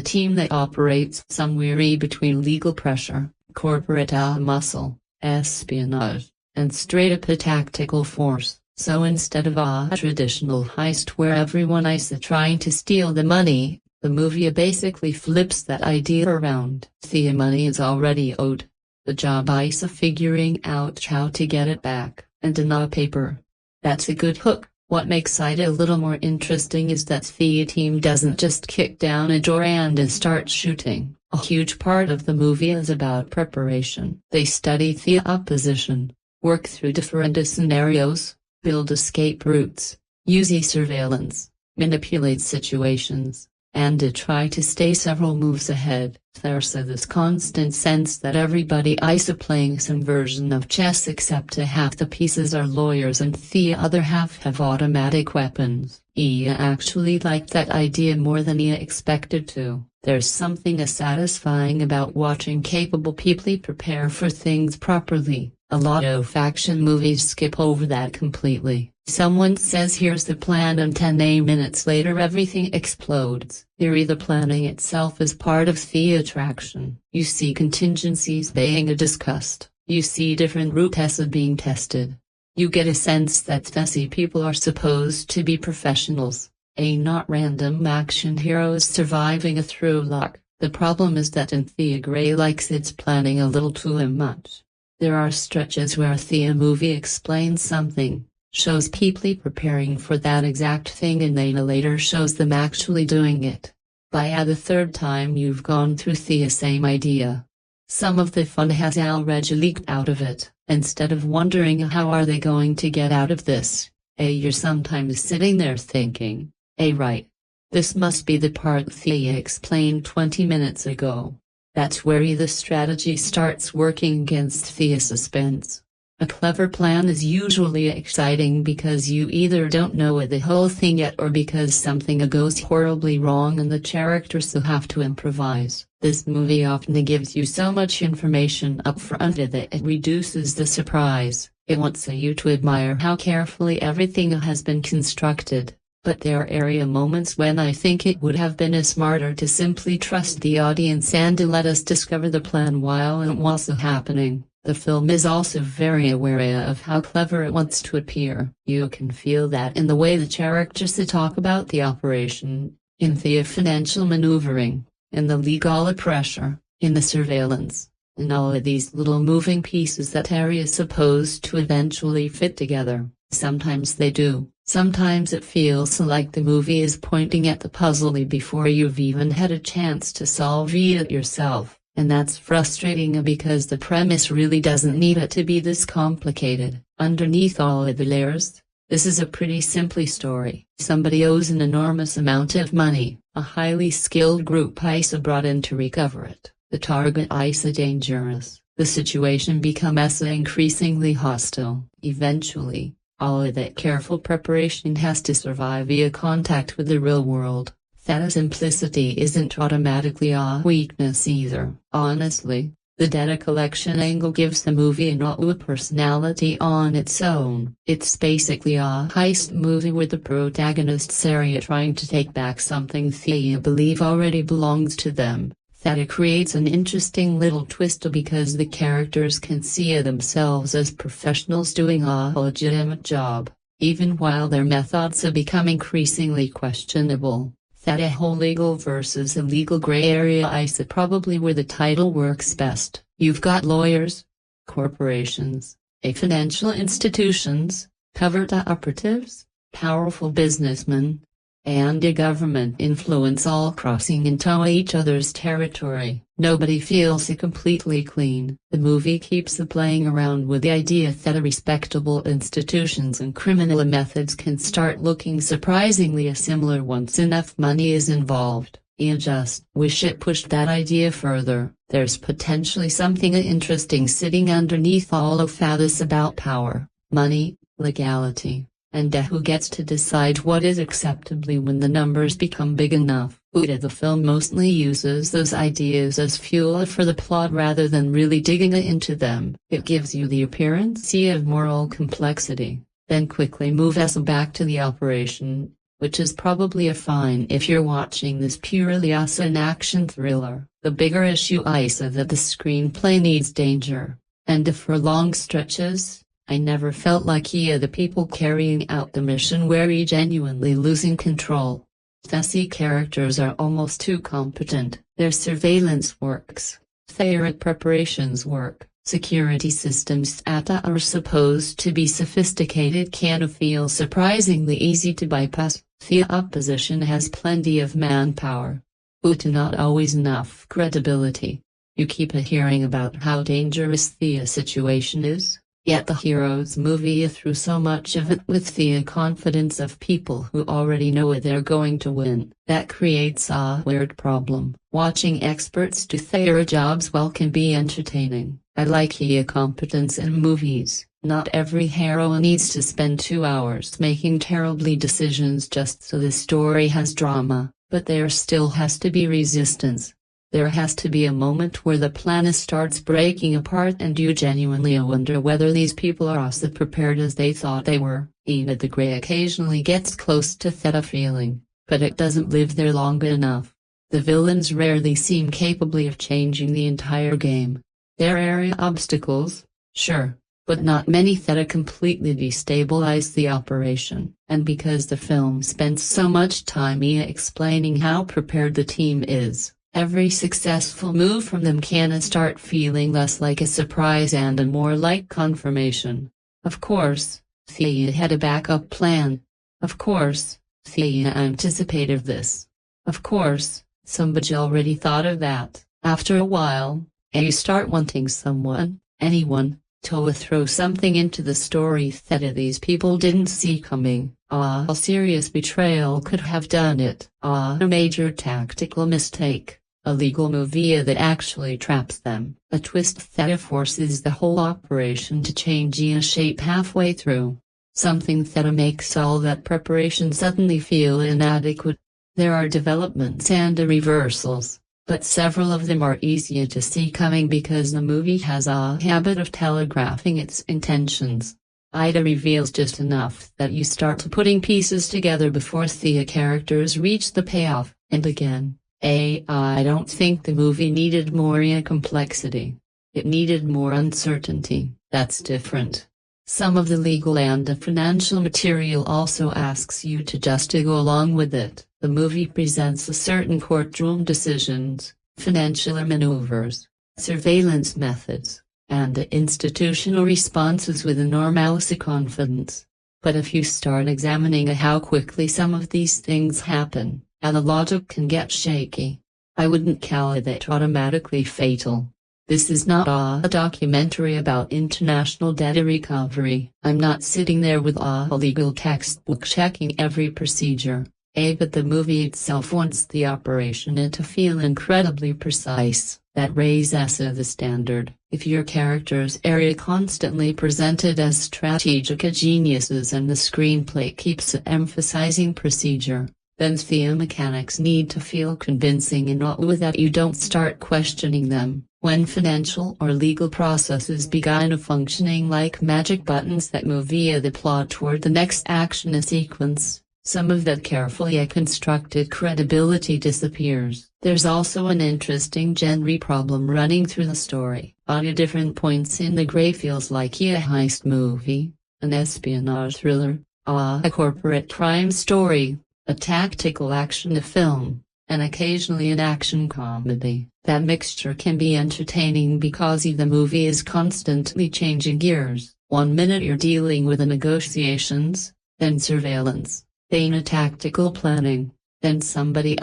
team that operates somewhere between legal pressure, corporate muscle, espionage, and straight-up a tactical force. So instead of a traditional heist where everyone is trying to steal the money, the movie basically flips that idea around. The money is already owed. The job is figuring out how to get it back, and in a paper. That's a good hook. What makes it a little more interesting is that the team doesn't just kick down a door and start shooting. A huge part of the movie is about preparation. They study the opposition, work through different scenarios, build escape routes, use surveillance, manipulate situations, and try to stay several moves ahead. There's this constant sense that everybody is playing some version of chess except half the pieces are lawyers and the other half have automatic weapons. I actually liked that idea more than I expected to. There's something satisfying about watching capable people prepare for things properly. A lot of action movies skip over that completely. Someone says here's the plan and 10 minutes later everything explodes. Here the planning itself is part of the attraction. You see contingencies being discussed. You see different routes being tested. You get a sense that these people are supposed to be professionals, not random action heroes surviving through luck. The problem is that the Grey likes its planning a little too much. There are stretches where the movie explains something, shows people preparing for that exact thing and then later shows them actually doing it. By the third time you've gone through the same idea. Some of the fun has already leaked out of it. Instead of wondering how are they going to get out of this, you're sometimes sitting there thinking, right, this must be the part Thea explained 20 minutes ago. That's where the strategy starts working against the suspense. A clever plan is usually exciting because you either don't know the whole thing yet or because something goes horribly wrong and the characters have to improvise. This movie often gives you so much information up front that it reduces the surprise. It wants you to admire how carefully everything has been constructed. But there are moments when I think it would have been smarter to simply trust the audience and to let us discover the plan while it was happening. The film is also very aware of how clever it wants to appear. You can feel that in the way the characters talk about the operation, in the financial maneuvering, in the legal pressure, in the surveillance, in all of these little moving pieces that are supposed to eventually fit together. Sometimes they do. Sometimes it feels like the movie is pointing at the puzzle before you've even had a chance to solve it yourself, and that's frustrating because the premise really doesn't need it to be this complicated. Underneath all of the layers, this is a pretty simple story. Somebody owes an enormous amount of money. A highly skilled group is brought in to recover it. The target is dangerous. The situation becomes increasingly hostile. Eventually, all of that careful preparation has to survive via contact with the real world. That simplicity isn't automatically a weakness either. Honestly, the data collection angle gives the movie a personality on its own. It's basically a heist movie with the protagonists trying to take back something they believe already belongs to them. That creates an interesting little twist because the characters can see themselves as professionals doing a legitimate job, even while their methods become increasingly questionable. That whole legal versus illegal gray area is probably where the title works best. You've got lawyers, corporations, financial institutions, covert operatives, powerful businessmen, and a government influence all crossing into each other's territory. Nobody feels completely clean. The movie keeps playing around with the idea that respectable institutions and criminal methods can start looking surprisingly similar once enough money is involved. I just wish it pushed that idea further. There's potentially something interesting sitting underneath all of this about power, money, legality, and who gets to decide what is acceptable when the numbers become big enough. The film mostly uses those ideas as fuel for the plot rather than really digging into them. It gives you the appearance of moral complexity, then quickly moves us back to the operation, which is probably fine if you're watching this purely as an action thriller. The bigger issue is that the screenplay needs danger, and for long stretches, I never felt like the people carrying out the mission were genuinely losing control. The characters are almost too competent, their surveillance works, their preparations work, security systems that are supposed to be sophisticated can feel surprisingly easy to bypass. The opposition has plenty of manpower, but not always enough credibility. You keep hearing about how dangerous the situation is, yet the heroes move through so much of it with the confidence of people who already know they're going to win. That creates a weird problem. Watching experts do their jobs well can be entertaining. I like competence in movies. Not every hero needs to spend 2 hours making terribly decisions just so the story has drama, but there still has to be resistance. There has to be a moment where the plan starts breaking apart and you genuinely wonder whether these people are as prepared as they thought they were. Even the Grey occasionally gets close to that feeling, but it doesn't live there long enough. The villains rarely seem capable of changing the entire game. There are obstacles, sure, but not many that completely destabilize the operation. And because the film spends so much time explaining how prepared the team is, every successful move from them can start feeling less like a surprise and more like confirmation. Of course, Thea had a backup plan. Of course, Thea anticipated this. Of course, somebody already thought of that. After a while, you start wanting someone, anyone, to throw something into the story that these people didn't see coming. A serious betrayal could have done it. A major tactical mistake. A legal move that actually traps them. A twist that forces the whole operation to change shape halfway through. Something that makes all that preparation suddenly feel inadequate. There are developments and reversals, but several of them are easier to see coming because the movie has a habit of telegraphing its intentions. Eiza reveals just enough that you start putting pieces together before the characters reach the payoff, and again. I don't think the movie needed more complexity. It needed more uncertainty. That's different. Some of the legal and the financial material also asks you to just go along with it. The movie presents a certain courtroom decisions, financial maneuvers, surveillance methods, and institutional responses with enormous confidence. But if you start examining how quickly some of these things happen, the logic can get shaky. I wouldn't call it automatically fatal. This is not a documentary about international debt recovery. I'm not sitting there with a legal textbook checking every procedure. But the movie itself wants the operation to feel incredibly precise. That raises the standard. If your characters are constantly presented as strategic geniuses and the screenplay keeps emphasizing procedure, then the mechanics need to feel convincing enough that you don't start questioning them. When financial or legal processes begin functioning like magic buttons that move the plot toward the next action sequence, some of that carefully constructed credibility disappears. There's also an interesting genre problem running through the story. At different points in the Grey feels like a heist movie, an espionage thriller, a corporate crime story, a tactical action film, and occasionally an action comedy. That mixture can be entertaining because the movie is constantly changing gears. 1 minute you're dealing with the negotiations, then surveillance, then a tactical planning, then somebody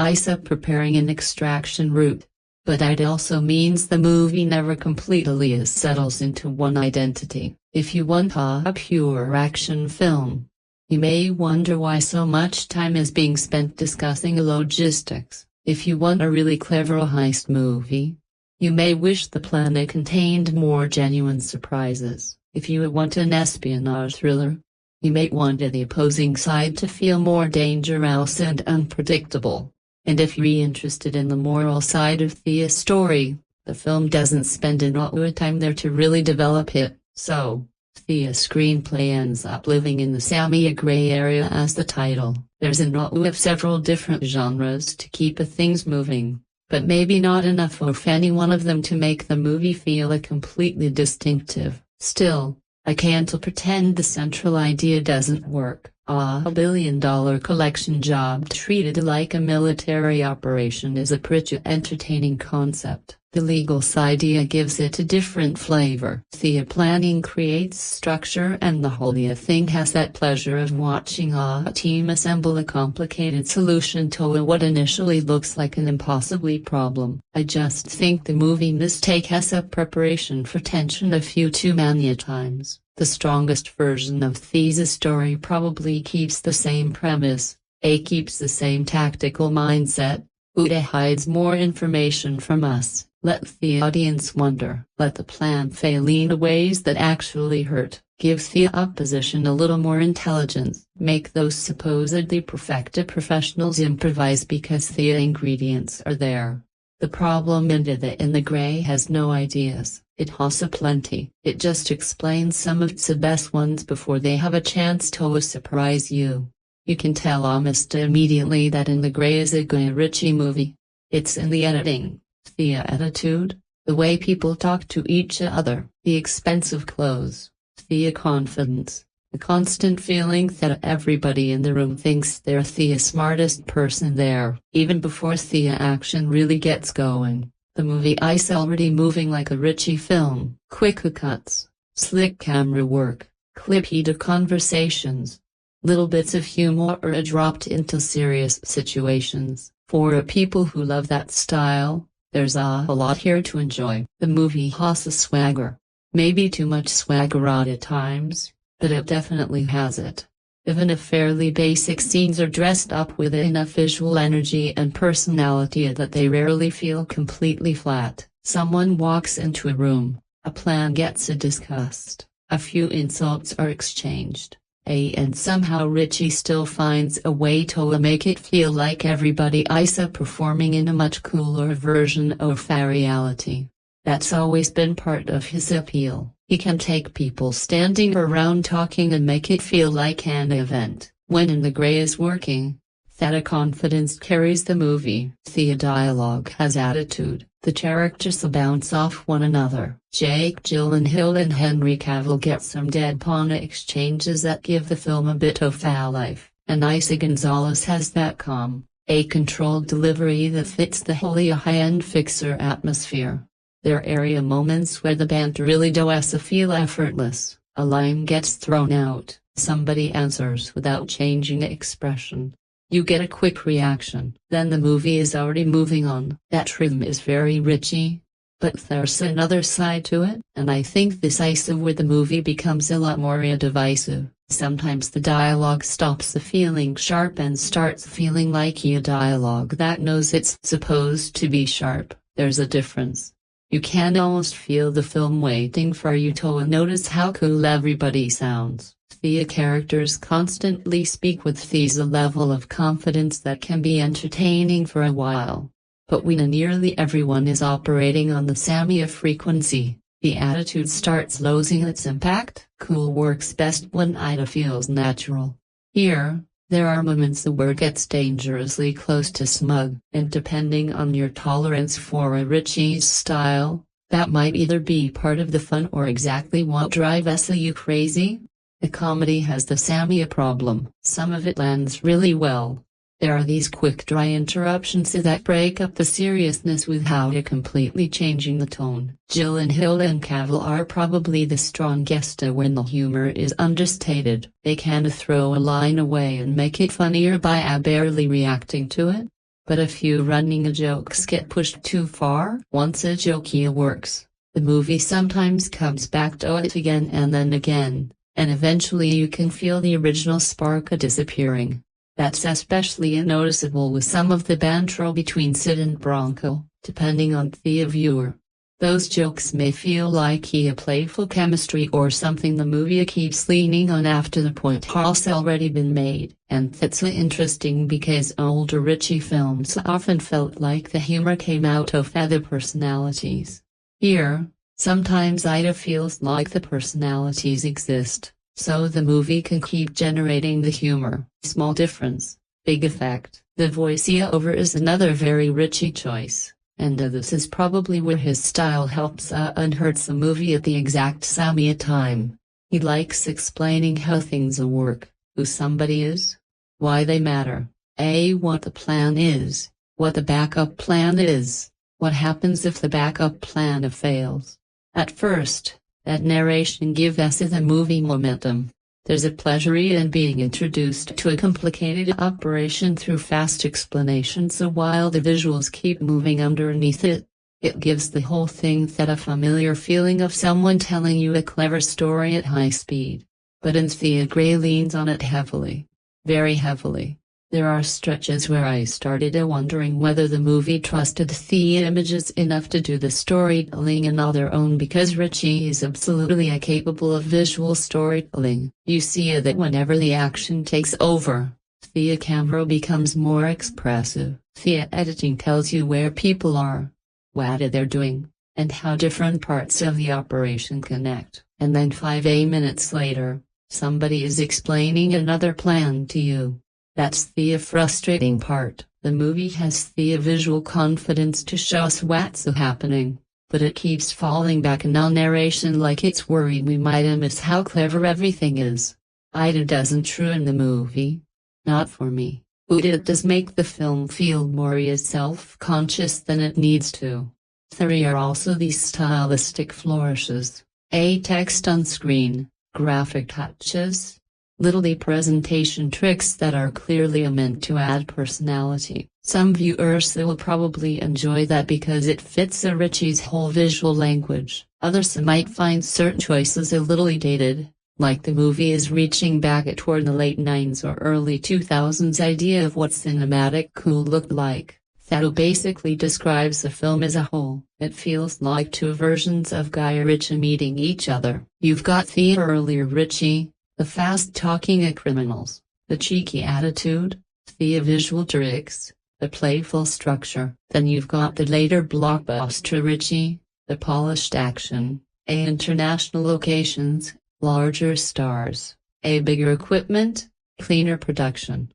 preparing an extraction route. But it also means the movie never completely settles into one identity. If you want a pure action film, you may wonder why so much time is being spent discussing logistics. If you want a really clever heist movie, you may wish the plan contained more genuine surprises. If you want an espionage thriller, you may want the opposing side to feel more dangerous and unpredictable. And if you're interested in the moral side of the story, the film doesn't spend enough time there to really develop it. So, the screenplay ends up living in the semi-gray area as the title. There's enough of several different genres to keep things moving, but maybe not enough of any one of them to make the movie feel completely distinctive. Still, I can't pretend the central idea doesn't work. A billion-dollar collection job treated like a military operation is a pretty entertaining concept. The legal idea gives it a different flavor. The planning creates structure, and the whole thing has that pleasure of watching a team assemble a complicated solution to what initially looks like an impossible problem. I just think the movie mistakes up preparation for tension a few too many times. The strongest version of Eiza's story probably keeps the same premise, keeps the same tactical mindset, hides more information from us. Let the audience wonder. Let the plan fail in ways that actually hurt. Give the opposition a little more intelligence. Make those supposedly perfected professionals improvise because the ingredients are there. The problem in the Grey has no ideas. It has plenty. It just explains some of its best ones before they have a chance to surprise you. You can tell almost immediately that In the Grey is a Guy Ritchie movie. It's in the editing, the attitude, the way people talk to each other, the expensive clothes, the confidence, the constant feeling that everybody in the room thinks they're the smartest person there. Even before the action really gets going, the movie is already moving like a Ritchie film. Quick cuts, slick camera work, clippy conversations, little bits of humor are dropped into serious situations. For people who love that style, there's a lot here to enjoy. The movie has a swagger. Maybe too much swagger at times, but it definitely has it. Even if fairly basic scenes are dressed up with enough visual energy and personality that they rarely feel completely flat. Someone walks into a room, a plan gets discussed, a few insults are exchanged, and somehow Ritchie still finds a way to make it feel like everybody is performing in a much cooler version of reality. That's always been part of his appeal. He can take people standing around talking and make it feel like an event. When In the Grey is working, that confidence carries the movie. The dialogue has attitude. The characters bounce off one another. Jake Gyllenhaal and Henry Cavill get some deadpan exchanges that give the film a bit of a life. And Eiza González has that calm, controlled delivery that fits the wholly high-end fixer atmosphere. There are area moments where the banter really does feel effortless. A line gets thrown out, somebody answers without changing expression. You get a quick reaction, then the movie is already moving on. That rhythm is very Ritchie. But there's another side to it, and I think this is where the movie becomes a lot more divisive. Sometimes the dialogue stops feeling sharp and starts feeling like a dialogue that knows it's supposed to be sharp. There's a difference. You can almost feel the film waiting for you to notice how cool everybody sounds. The characters constantly speak with a level of confidence that can be entertaining for a while. But when nearly everyone is operating on the same frequency, the attitude starts losing its impact. Cool works best when it feels natural. Here, there are moments the word gets dangerously close to smug, and depending on your tolerance for a Ritchie's style, that might either be part of the fun or exactly what drives you crazy. The comedy has the same problem. Some of it lands really well. There are these quick dry interruptions that break up the seriousness without completely changing the tone. Gyllenhaal and Cavill are probably the strongest when the humor is understated. They can throw a line away and make it funnier by barely reacting to it. But a few running jokes get pushed too far. Once a joke works, the movie sometimes comes back to it again and then again, and eventually you can feel the original spark disappearing. That's especially noticeable with some of the banter between Sid and Bronco, depending on the viewer. Those jokes may feel like a playful chemistry or something the movie keeps leaning on after the point has already been made, and that's interesting because older Ritchie films often felt like the humor came out of the personalities. Here, sometimes it feels like the personalities exist, so the movie can keep generating the humor. Small difference, big effect. The voiceover is another very Ritchie choice, and this is probably where his style helps and hurts the movie at the exact same time. He likes explaining how things work, who somebody is, why they matter, what the plan is, what the backup plan is, what happens if the backup plan fails. At first, that narration gives us the movie momentum. There's a pleasure in being introduced to a complicated operation through fast explanations, so while the visuals keep moving underneath it, it gives the whole thing that familiar feeling of someone telling you a clever story at high speed. But Thea Gray leans on it heavily. Very heavily. There are stretches where I started wondering whether the movie trusted the images enough to do the storytelling on their own, because Ritchie is absolutely capable of visual storytelling. You see that whenever the action takes over, the camera becomes more expressive. The editing tells you where people are, what they're doing, and how different parts of the operation connect. And then 5 minutes later, somebody is explaining another plan to you. That's the frustrating part. The movie has the visual confidence to show us what's happening, but it keeps falling back on narration like it's worried we might miss how clever everything is. It doesn't ruin the movie. Not for me. But it does make the film feel more self-conscious than it needs to. There are also these stylistic flourishes, text on screen, graphic touches, little presentation tricks that are clearly meant to add personality. Some viewers will probably enjoy that because it fits Ritchie's whole visual language. Others might find certain choices a little dated, like the movie is reaching back toward the late 90s or early 2000s idea of what cinematic cool looked like. That basically describes the film as a whole. It feels like two versions of Guy Ritchie meeting each other. You've got the earlier Ritchie, the fast-talking criminals, the cheeky attitude, the visual tricks, the playful structure. Then you've got the later blockbuster Ritchie, the polished action, international locations, larger stars, bigger equipment, cleaner production.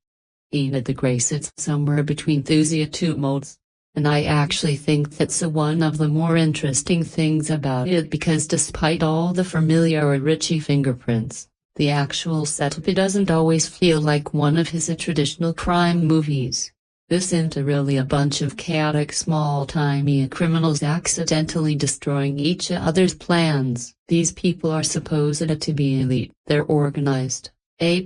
The Gray sits somewhere between those two modes. And I actually think that's one of the more interesting things about it, because despite all the familiar Ritchie fingerprints, the actual setup doesn't always feel like one of his traditional crime movies. This isn't really a bunch of chaotic small-timey criminals accidentally destroying each other's plans. These people are supposed to be elite. They're organized,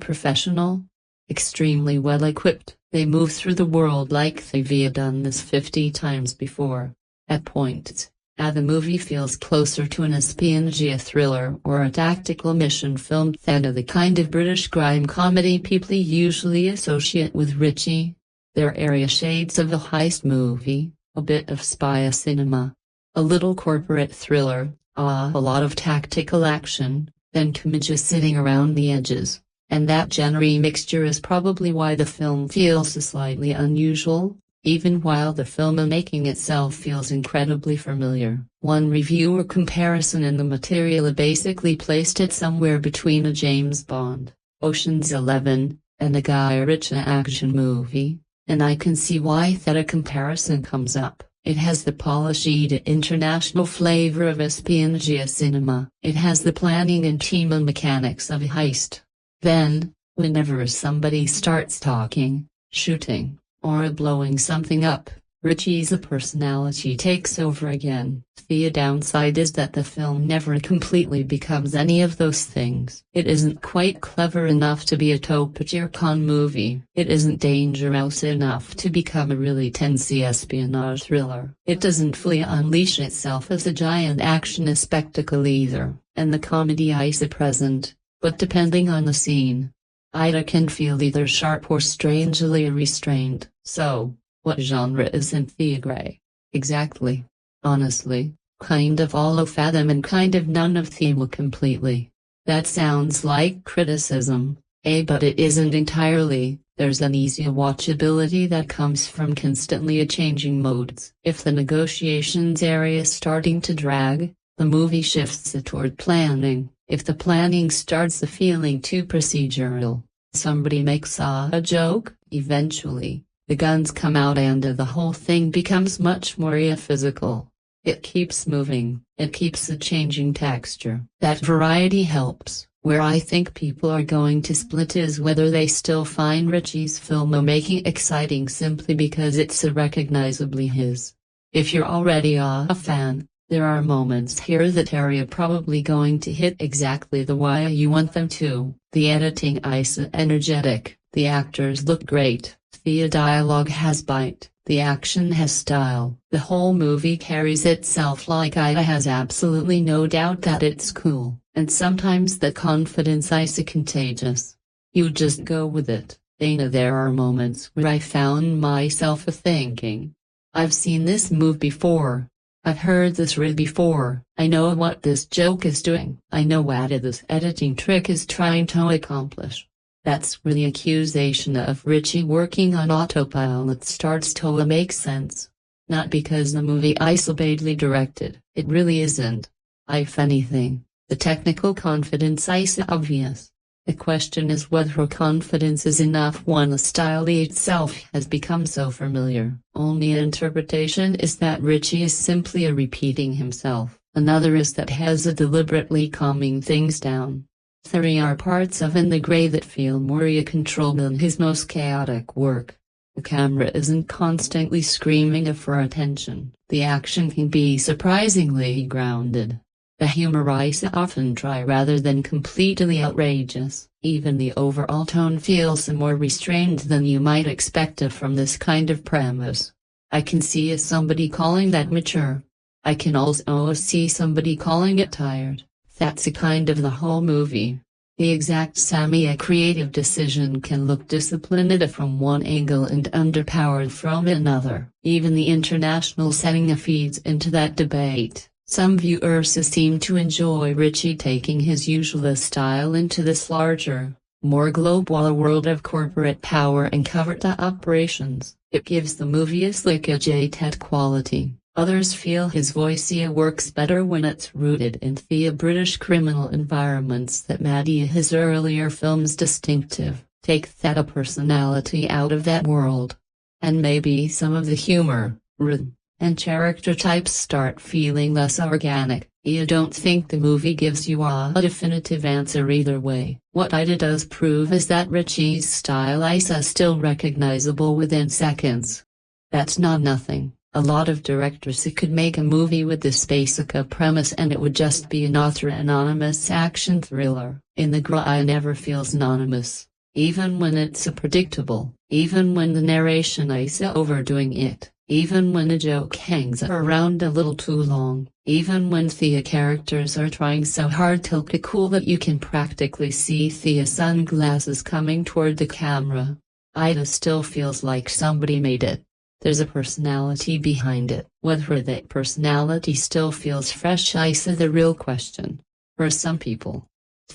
professional, extremely well-equipped. They move through the world like they've done this 50 times before. At points, the movie feels closer to an espionage thriller or a tactical mission film than the kind of British crime comedy people usually associate with Ritchie. There are shades of a heist movie, a bit of spy cinema, a little corporate thriller, a lot of tactical action, then comedy sitting around the edges. And that genre mixture is probably why the film feels slightly unusual, even while the filmmaking itself feels incredibly familiar. One reviewer comparison in the material basically placed it somewhere between a James Bond, Ocean's 11, and a Guy Ritchie action movie, and I can see why that comparison comes up. It has the polished international flavor of espionage cinema. It has the planning and team mechanics of a heist. Then, whenever somebody starts talking, shooting, or blowing something up, Ritchie's personality takes over again. The downside is that the film never completely becomes any of those things. It isn't quite clever enough to be a top-tier con movie. It isn't dangerous enough to become a really tense espionage thriller. It doesn't fully unleash itself as a giant action spectacle either, and the comedy is present. But depending on the scene, it can feel either sharp or strangely restrained. So, what genre isn't the Gray? Exactly. Honestly, kind of all of them and kind of none of them completely. That sounds like criticism, but it isn't entirely. There's an easy watchability that comes from constantly changing modes. If the negotiations area is starting to drag, the movie shifts toward planning. If the planning starts feeling too procedural, somebody makes a joke, eventually, the guns come out and the whole thing becomes much more physical. It keeps moving, it keeps changing texture. That variety helps. Where I think people are going to split is whether they still find Ritchie's filmmaking exciting simply because it's so recognizably his. If you're already a fan, there are moments here that are probably going to hit exactly the way you want them to. The editing is energetic, the actors look great, the dialogue has bite, the action has style. The whole movie carries itself like Eiza has absolutely no doubt that it's cool, and sometimes that confidence is contagious. You just go with it. There are moments where I found myself thinking, I've seen this move before. I've heard this read before. I know what this joke is doing. I know what this editing trick is trying to accomplish. That's where the accusation of Ritchie working on autopilot starts to make sense. Not because the movie is so badly directed, it really isn't. If anything, the technical confidence is obvious. The question is whether confidence is enough when the style itself has become so familiar. Only an interpretation is that Ritchie is simply repeating himself, another is that has deliberately calming things down. There are parts of In the Grey that feel more controlled than his most chaotic work. The camera isn't constantly screaming for attention. The action can be surprisingly grounded. The humor is often dry rather than completely outrageous. Even the overall tone feels more restrained than you might expect from this kind of premise. I can see somebody calling that mature. I can also see somebody calling it tired. That's a kind of the whole movie. The exact same creative decision can look disciplined from one angle and underpowered from another. Even the international setting feeds into that debate. Some viewers seem to enjoy Ritchie taking his usual style into this larger, more global world of corporate power and covert operations. It gives the movie a slick jaded quality. Others feel his voice works better when it's rooted in the British criminal environments that made his earlier films distinctive. Take that personality out of that world, and maybe some of the humor, rhythm, and character types start feeling less organic. I don't think the movie gives you a definitive answer either way. What it does prove is that Ritchie's style is still recognizable within seconds. That's not nothing. A lot of directors could make a movie with this basic premise and it would just be another anonymous action thriller. In the Grey never feels anonymous. Even when it's predictable, even when the narration is overdoing it. Even when a joke hangs around a little too long, even when the characters are trying so hard to look cool that you can practically see the sunglasses coming toward the camera, it still feels like somebody made it. There's a personality behind it. Whether that personality still feels fresh is the real question. For some people,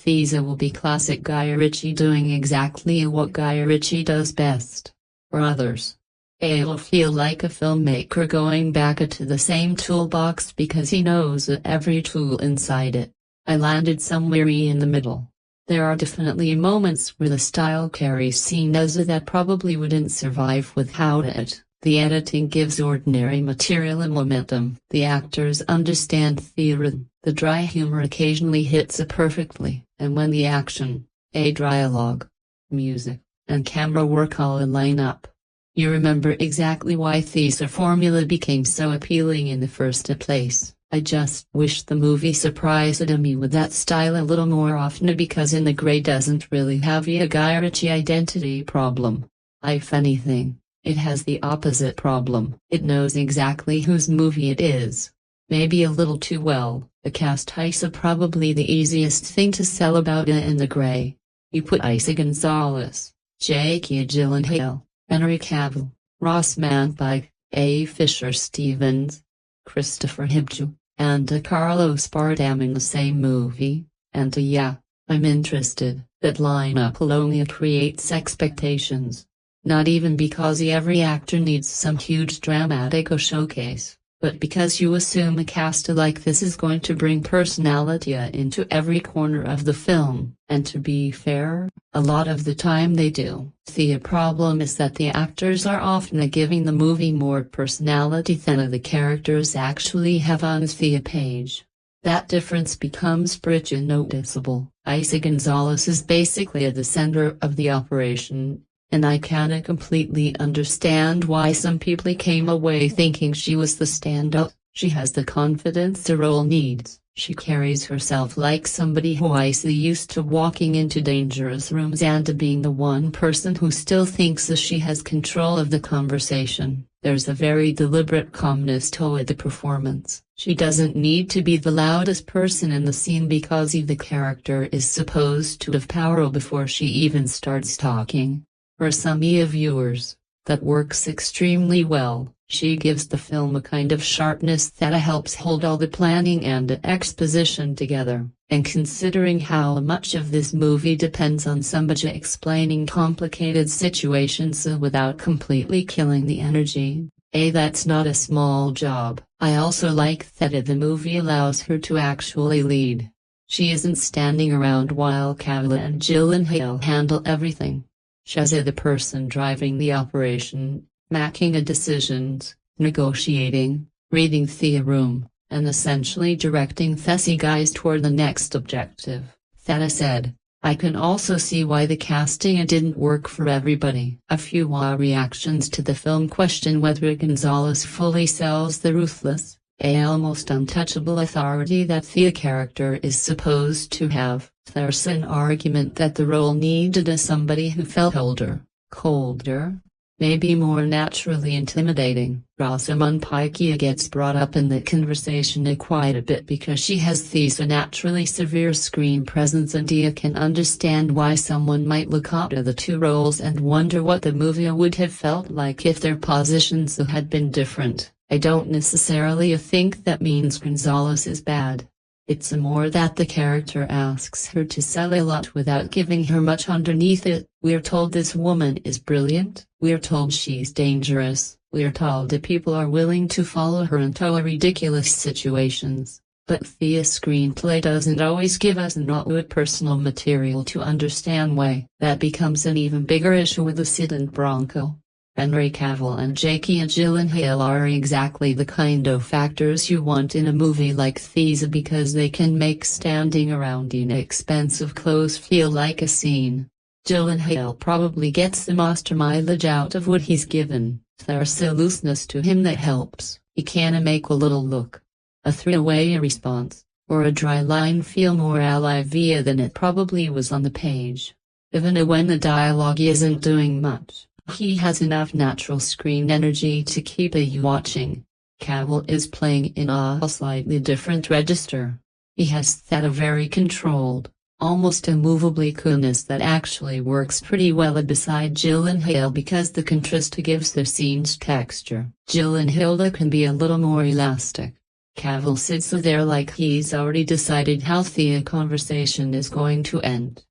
these will be classic Guy Ritchie doing exactly what Guy Ritchie does best. For others, it'll feel like a filmmaker going back to the same toolbox because he knows every tool inside it. I landed somewhere in the middle. There are definitely moments where the style carries scenes that probably wouldn't survive without it. The editing gives ordinary material a momentum. The actors understand the rhythm. The dry humor occasionally hits perfectly, and when the action, dialogue, music, and camera work all line up, you remember exactly why this formula became so appealing in the first place. I just wish the movie surprised me with that style a little more often because In the Grey doesn't really have a Guy Ritchie identity problem. If anything, it has the opposite problem. It knows exactly whose movie it is. Maybe a little too well. The cast is probably the easiest thing to sell about In the Grey. You put Eiza González, Jake Gyllenhaal, Henry Cavill, Rosamund Pike, A. Fisher-Stevens, Christopher Hibju, and Carlos Bardem in the same movie, and yeah, I'm interested. That lineup alone creates expectations. Not even because every actor needs some huge dramatic showcase, but because you assume a cast like this is going to bring personality into every corner of the film, and to be fair, a lot of the time they do. The problem is that the actors are often giving the movie more personality than the characters actually have on the page. that difference becomes pretty noticeable. Eiza González is basically at the center of the operation, and I can't completely understand why some people came away thinking she was the stand-up. She has the confidence the role needs. She carries herself like somebody who is used to walking into dangerous rooms and to being the one person who still thinks that she has control of the conversation. There's a very deliberate calmness to the performance. She doesn't need to be the loudest person in the scene because the character is supposed to have power before she even starts talking. For some viewers, that works extremely well. She gives the film a kind of sharpness that helps hold all the planning and the exposition together. And considering how much of this movie depends on somebody explaining complicated situations without completely killing the energy, that's not a small job. I also like that the movie allows her to actually lead. She isn't standing around while Cavill and Gyllenhaal handle everything. She's the person driving the operation, making decisions, negotiating, reading the room, and essentially directing the guys toward the next objective. That said, I can also see why the casting didn't work for everybody. A few reactions to the film question whether González fully sells the ruthless, almost untouchable authority that the character is supposed to have. There's an argument that the role needed somebody who felt older, colder, maybe more naturally intimidating. Rosamund Pike gets brought up in the conversation quite a bit because she has this naturally severe screen presence, and you can understand why someone might look at the two roles and wonder what the movie would have felt like if their positions had been different. I don't necessarily think that means González is bad. It's more that the character asks her to sell a lot without giving her much underneath it. We're told this woman is brilliant, we're told she's dangerous, we're told that people are willing to follow her into ridiculous situations. But the screenplay doesn't always give us not good personal material to understand why. That becomes an even bigger issue with the Sid and Bronco. Henry Cavill and Jake Gyllenhaal are exactly the kind of actors you want in a movie like these because they can make standing around in expensive clothes feel like a scene. Gyllenhaal probably gets the most mileage out of what he's given. There's a looseness to him that helps. He can make a little look, a throwaway response, or a dry line feel more alive than it probably was on the page. Even when the dialogue isn't doing much, he has enough natural screen energy to keep you watching. Cavill is playing in a slightly different register. He has that very controlled, almost immovably coolness that actually works pretty well beside Gyllenhaal because the contrast gives the scenes texture. Gyllenhaal can be a little more elastic. Cavill sits there like he's already decided how the conversation is going to end.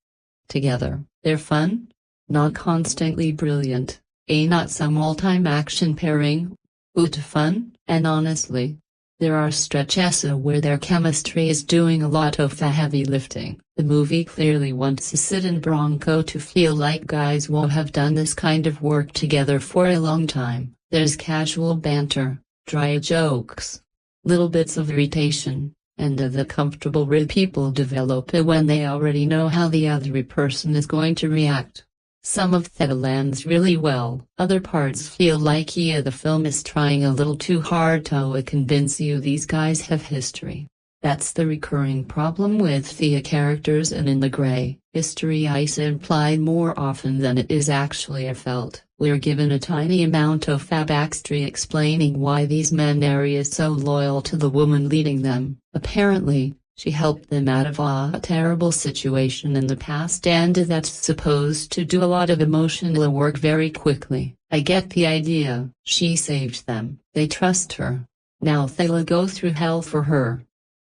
Together, they're fun, not constantly brilliant, not some all-time action pairing, but fun, and honestly, there are stretches where their chemistry is doing a lot of the heavy lifting. The movie clearly wants Sid and Bronco to feel like guys who have done this kind of work together for a long time. There's casual banter, dry jokes, little bits of irritation, and the comfortable people develop when they already know how the other person is going to react. Some of that lands really well. Other parts feel like the film is trying a little too hard to convince you these guys have history. That's the recurring problem with the characters, and in the gray history is implied more often than it is actually felt. We're given a tiny amount of backstory explaining why these men are so loyal to the woman leading them. Apparently, she helped them out of a terrible situation in the past, and that's supposed to do a lot of emotional work very quickly. I get the idea. She saved them. They trust her. Now they'll go through hell for her.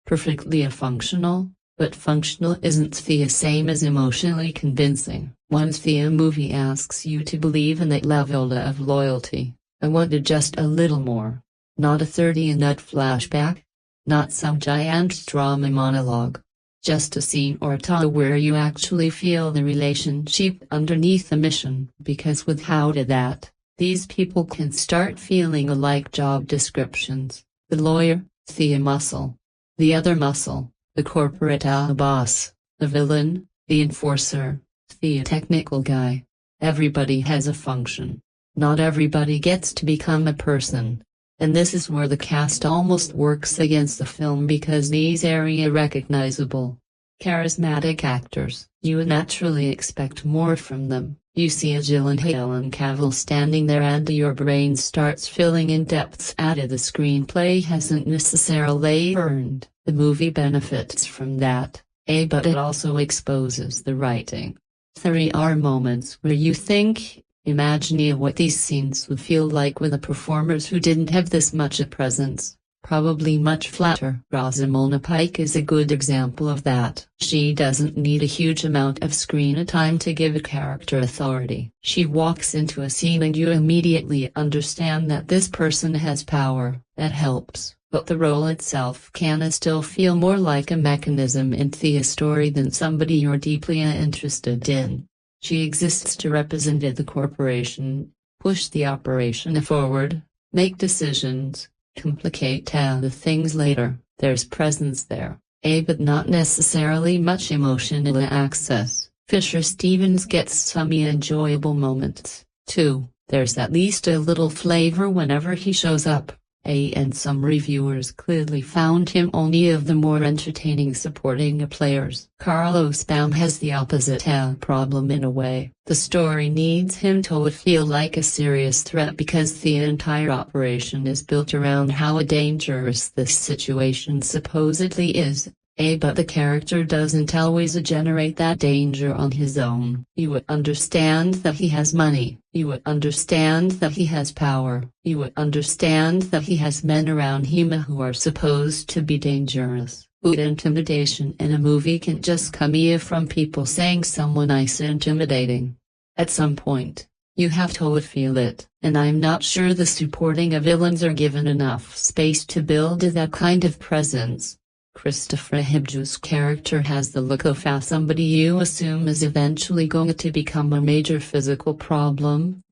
Perfectly functional, but functional isn't the same as emotionally convincing. Once the movie asks you to believe in that level of loyalty, I wanted just a little more. Not a 30-minute flashback. Not some giant drama monologue. Just a scene or two where you actually feel the relationship underneath the mission, because without that, these people can start feeling like job descriptions. The lawyer, the muscle. the other muscle, the corporate boss, the villain, the enforcer, the technical guy. Everybody has a function. Not everybody gets to become a person. And this is where the cast almost works against the film because these are recognizable, charismatic actors. You naturally expect more from them. You see a Gyllenhaal and Cavill standing there and your brain starts filling in depths added the screenplay hasn't necessarily earned. The movie benefits from that, but it also exposes the writing. There are moments where you think, imagine what these scenes would feel like with the performers who didn't have this much a presence. Probably much flatter. Rosamund Pike is a good example of that. She doesn't need a huge amount of screen time to give a character authority. She walks into a scene and you immediately understand that this person has power. That helps, but the role itself can still feel more like a mechanism in the story than somebody you're deeply interested in. She exists to represent the corporation, push the operation forward, make decisions, complicate the things later. There's presence there, but not necessarily much emotional access. Fisher-Stevens gets some enjoyable moments, too. There's at least a little flavor whenever he shows up, and some reviewers clearly found him only of the more entertaining supporting players. Carlos Baum has the opposite problem in a way. The story needs him to feel like a serious threat because the entire operation is built around how dangerous this situation supposedly is. But the character doesn't always generate that danger on his own. You would understand that he has money. You would understand that he has power. You would understand that he has men around him who are supposed to be dangerous. Intimidation in a movie can just come from people saying someone is intimidating. At some point, you have to feel it, and I'm not sure the supporting villains are given enough space to build that kind of presence. Christopher Hibju's character has the look of somebody you assume is eventually going to become a major physical problem.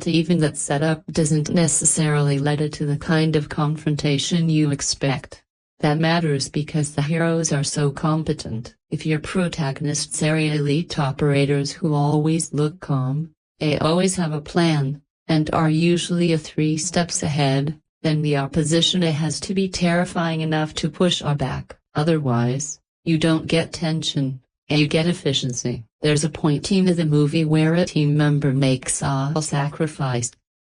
Even that setup doesn't necessarily lead to the kind of confrontation you expect. That matters because the heroes are so competent. If your protagonists are elite operators who always look calm, always have a plan, and are usually 3 steps ahead, then the opposition has to be terrifying enough to push back. Otherwise, you don't get tension, you get efficiency. There's a point in the movie where a team member makes a sacrifice.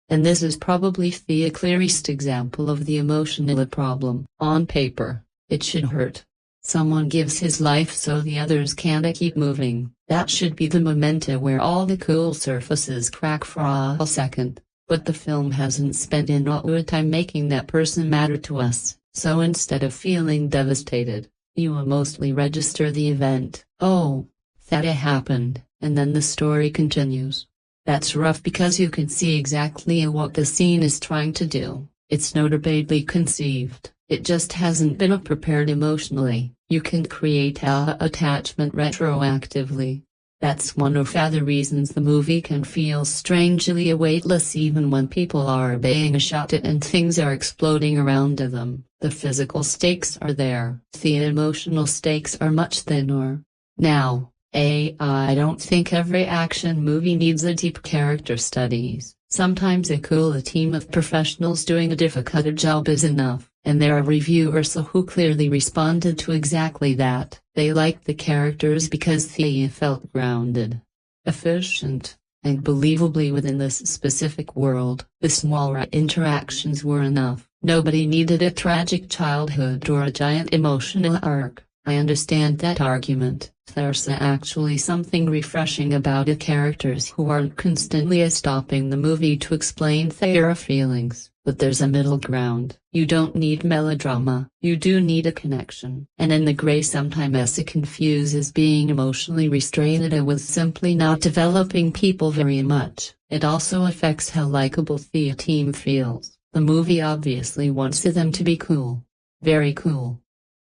And this is probably the clearest example of the emotional problem. On paper, it should hurt. Someone gives his life so the others can keep moving. That should be the memento where all the cool surfaces crack for a second. But the film hasn't spent enough time making that person matter to us, so instead of feeling devastated, you will mostly register the event. Oh, that happened, and then the story continues. That's rough because you can see exactly what the scene is trying to do. It's notably conceived, it just hasn't been prepared emotionally. You can create attachment retroactively. That's one of the reasons the movie can feel strangely weightless even when people are being shot at and things are exploding around them. The physical stakes are there. The emotional stakes are much thinner. Now, I don't think every action movie needs a deep character studies. Sometimes a cool team of professionals doing a difficult job is enough. And there are reviewers who clearly responded to exactly that. They liked the characters because they felt grounded, efficient, and believably within this specific world. The small interactions were enough. Nobody needed a tragic childhood or a giant emotional arc. I understand that argument. There's actually something refreshing about characters who aren't constantly stopping the movie to explain their feelings. But there's a middle ground. You don't need melodrama. You do need a connection. And in the gray sometimes it confuses being emotionally restrained with simply not developing people very much. It also affects how likable the team feels. The movie obviously wants them to be cool. Very cool.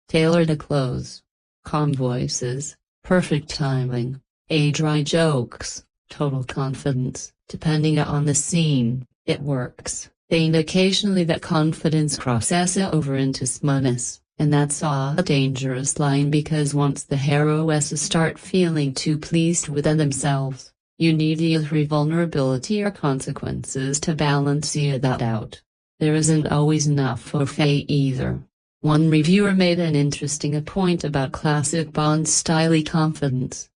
Tailored clothes. Calm voices. Perfect timing. Dry jokes. Total confidence. Depending on the scene, it works. And occasionally that confidence crosses over into smugness, And that's a dangerous line, because once the heroes start feeling too pleased within themselves, you need either vulnerability or consequences to balance that out. There isn't always enough for Faye either. One reviewer made an interesting point about classic Bond-style confidence.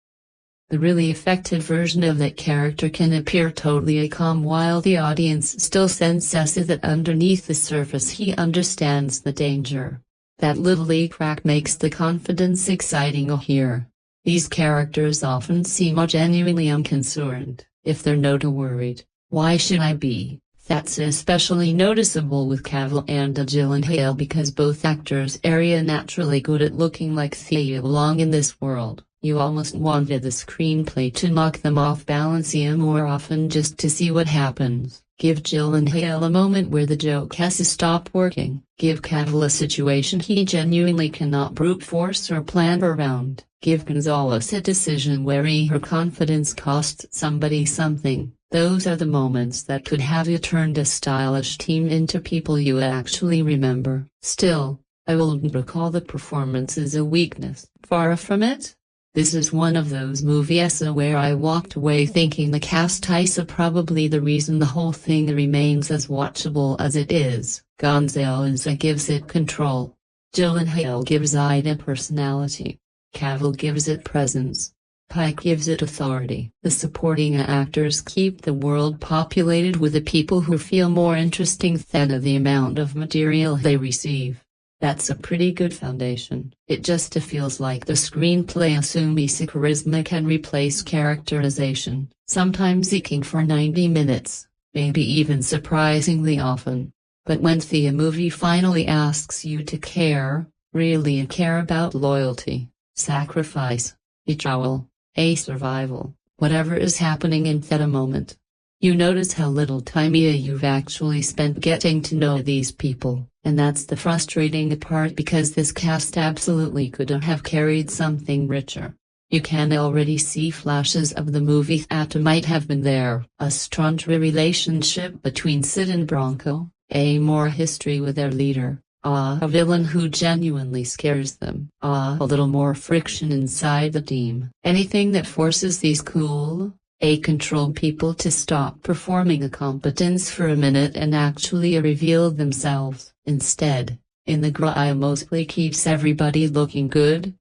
The really effective version of that character can appear totally calm while the audience still senses that underneath the surface he understands the danger. That little crack makes the confidence exciting here. These characters often seem genuinely unconcerned. If they're not worried, why should I be? That's especially noticeable with Cavill and Gyllenhaal, because both actors are naturally good at looking like they belong in this world. You almost wanted the screenplay to knock them off balance more often just to see what happens. Give Gyllenhaal a moment where the joke has to stop working. Give Cavill a situation he genuinely cannot brute force or plan around. Give González a decision where her confidence costs somebody something. Those are the moments that could have you turned a stylish team into people you actually remember. Still, I wouldn't recall the performance as a weakness. Far from it. This is one of those movies where I walked away thinking the cast is probably the reason the whole thing remains as watchable as it is. González gives it control. Gyllenhaal gives it personality. Cavill gives it presence. Pike gives it authority. The supporting actors keep the world populated with the people who feel more interesting than the amount of material they receive. That's a pretty good foundation. It just feels like the screenplay assumes charisma can replace characterization, sometimes eking for 90 minutes, maybe even surprisingly often. But when the movie finally asks you to care, really care about loyalty, sacrifice, betrayal, survival, whatever is happening in that moment, you notice how little time you've actually spent getting to know these people. And that's the frustrating part, because this cast absolutely could have carried something richer. You can already see flashes of the movie that might have been there. A stronger relationship between Sid and Bronco, a more history with their leader, a villain who genuinely scares them, a little more friction inside the team. Anything that forces these cool, controlled people to stop performing a competence for a minute and actually reveal themselves. Instead, in the Guy mostly keeps everybody looking good,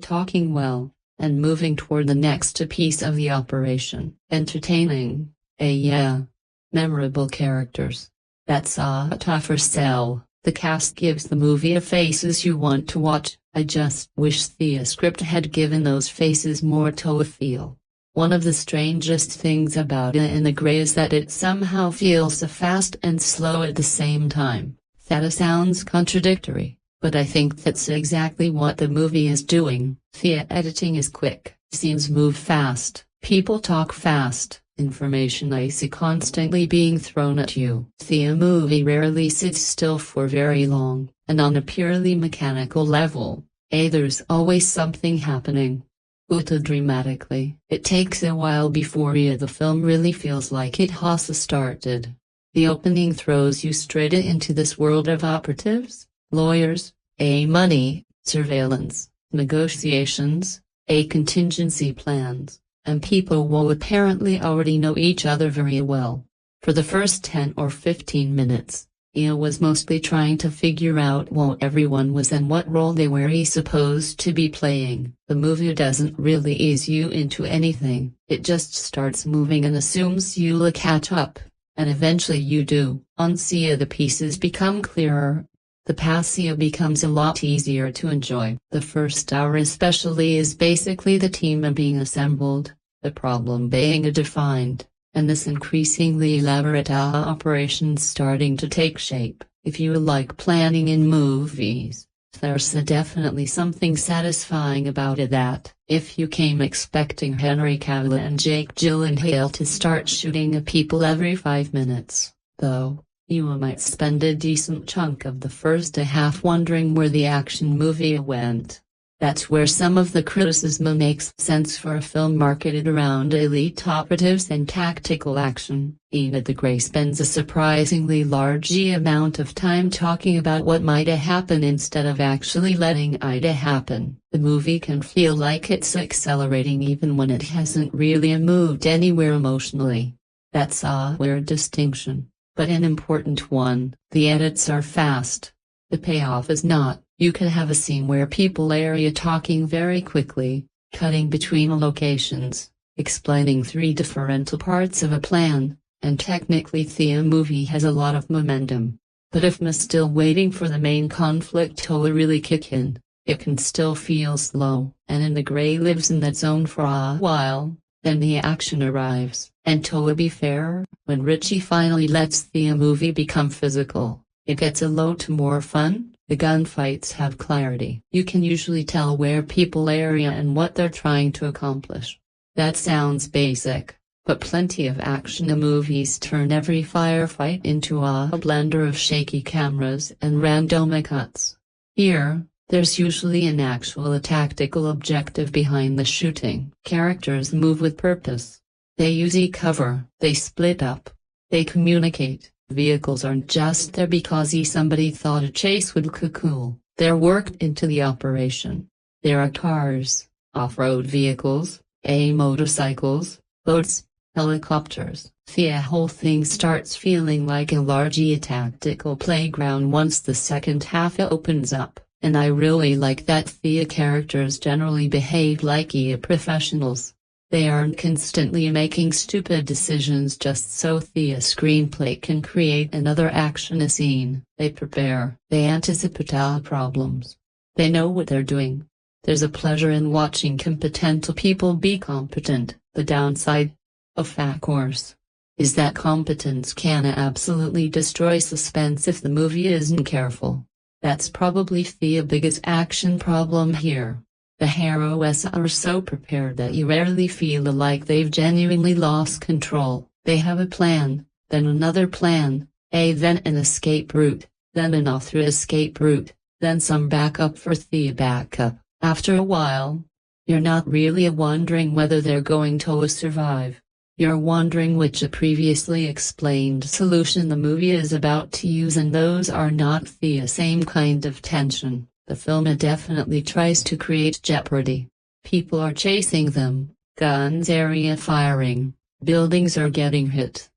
talking well, and moving toward the next piece of the operation. Entertaining, yeah. Memorable characters. That's a tougher sell. The cast gives the movie faces you want to watch. I just wish the script had given those faces more to feel. One of the strangest things about it in the Grey is that it somehow feels fast and slow at the same time. That sounds contradictory, but I think that's exactly what the movie is doing. The editing is quick, scenes move fast, people talk fast, information is constantly being thrown at you. The movie rarely sits still for very long, and on a purely mechanical level, there's always something happening. Dramatically, it takes a while before the film really feels like it has started. The opening throws you straight into this world of operatives, lawyers, money, surveillance, negotiations, contingency plans, and people who apparently already know each other very well. For the first 10 or 15 minutes, was mostly trying to figure out what everyone was and what role they were supposed to be playing. The movie doesn't really ease you into anything, it just starts moving and assumes you'll catch up. And eventually you do. Once the pieces become clearer, the passio becomes a lot easier to enjoy. The first hour especially is basically the team being assembled, the problem being defined, and this increasingly elaborate operation starting to take shape. If you like planning in movies, there's definitely something satisfying about that. If you came expecting Henry Cavill and Jake Gyllenhaal to start shooting people every 5 minutes, though, you might spend a decent chunk of the first half wondering where the action movie went. That's where some of the criticism makes sense for a film marketed around elite operatives and tactical action. Ina the Grey spends a surprisingly large amount of time talking about what might happen instead of actually letting it happen. The movie can feel like it's accelerating even when it hasn't really moved anywhere emotionally. That's a weird distinction, but an important one. The edits are fast. The payoff is not. You can have a scene where people are talking very quickly, cutting between locations, explaining three different parts of a plan, and technically the movie has a lot of momentum. But if I'm still waiting for the main conflict to really kick in, it can still feel slow. And Ina the Grey lives in that zone for a while, then the action arrives. And to be fair, when Ritchie finally lets the movie become physical, it gets a lot more fun. The gunfights have clarity. You can usually tell where people are and what they're trying to accomplish. That sounds basic, but plenty of action movies turn every firefight into a blender of shaky cameras and random cuts. Here, there's usually an actual tactical objective behind the shooting. Characters move with purpose. They use cover, they split up, they communicate. Vehicles aren't just there because somebody thought a chase would look cool. They're worked into the operation. There are cars, off-road vehicles, motorcycles, boats, helicopters. The whole thing starts feeling like a large tactical playground once the second half opens up, and I really like that the characters generally behave like professionals. They aren't constantly making stupid decisions just so the screenplay can create another action scene. They prepare. They anticipate our problems. They know what they're doing. There's a pleasure in watching competent people be competent. The downside, of course, is that competence can absolutely destroy suspense if the movie isn't careful. That's probably the biggest action problem here. The heroes are so prepared that you rarely feel like they've genuinely lost control. They have a plan, then another plan, then an escape route, then another escape route, then some backup for the backup. After a while, you're not really wondering whether they're going to survive. You're wondering which previously explained solution the movie is about to use, and those are not the same kind of tension. The film definitely tries to create jeopardy. People are chasing them, guns are firing, buildings are getting hit.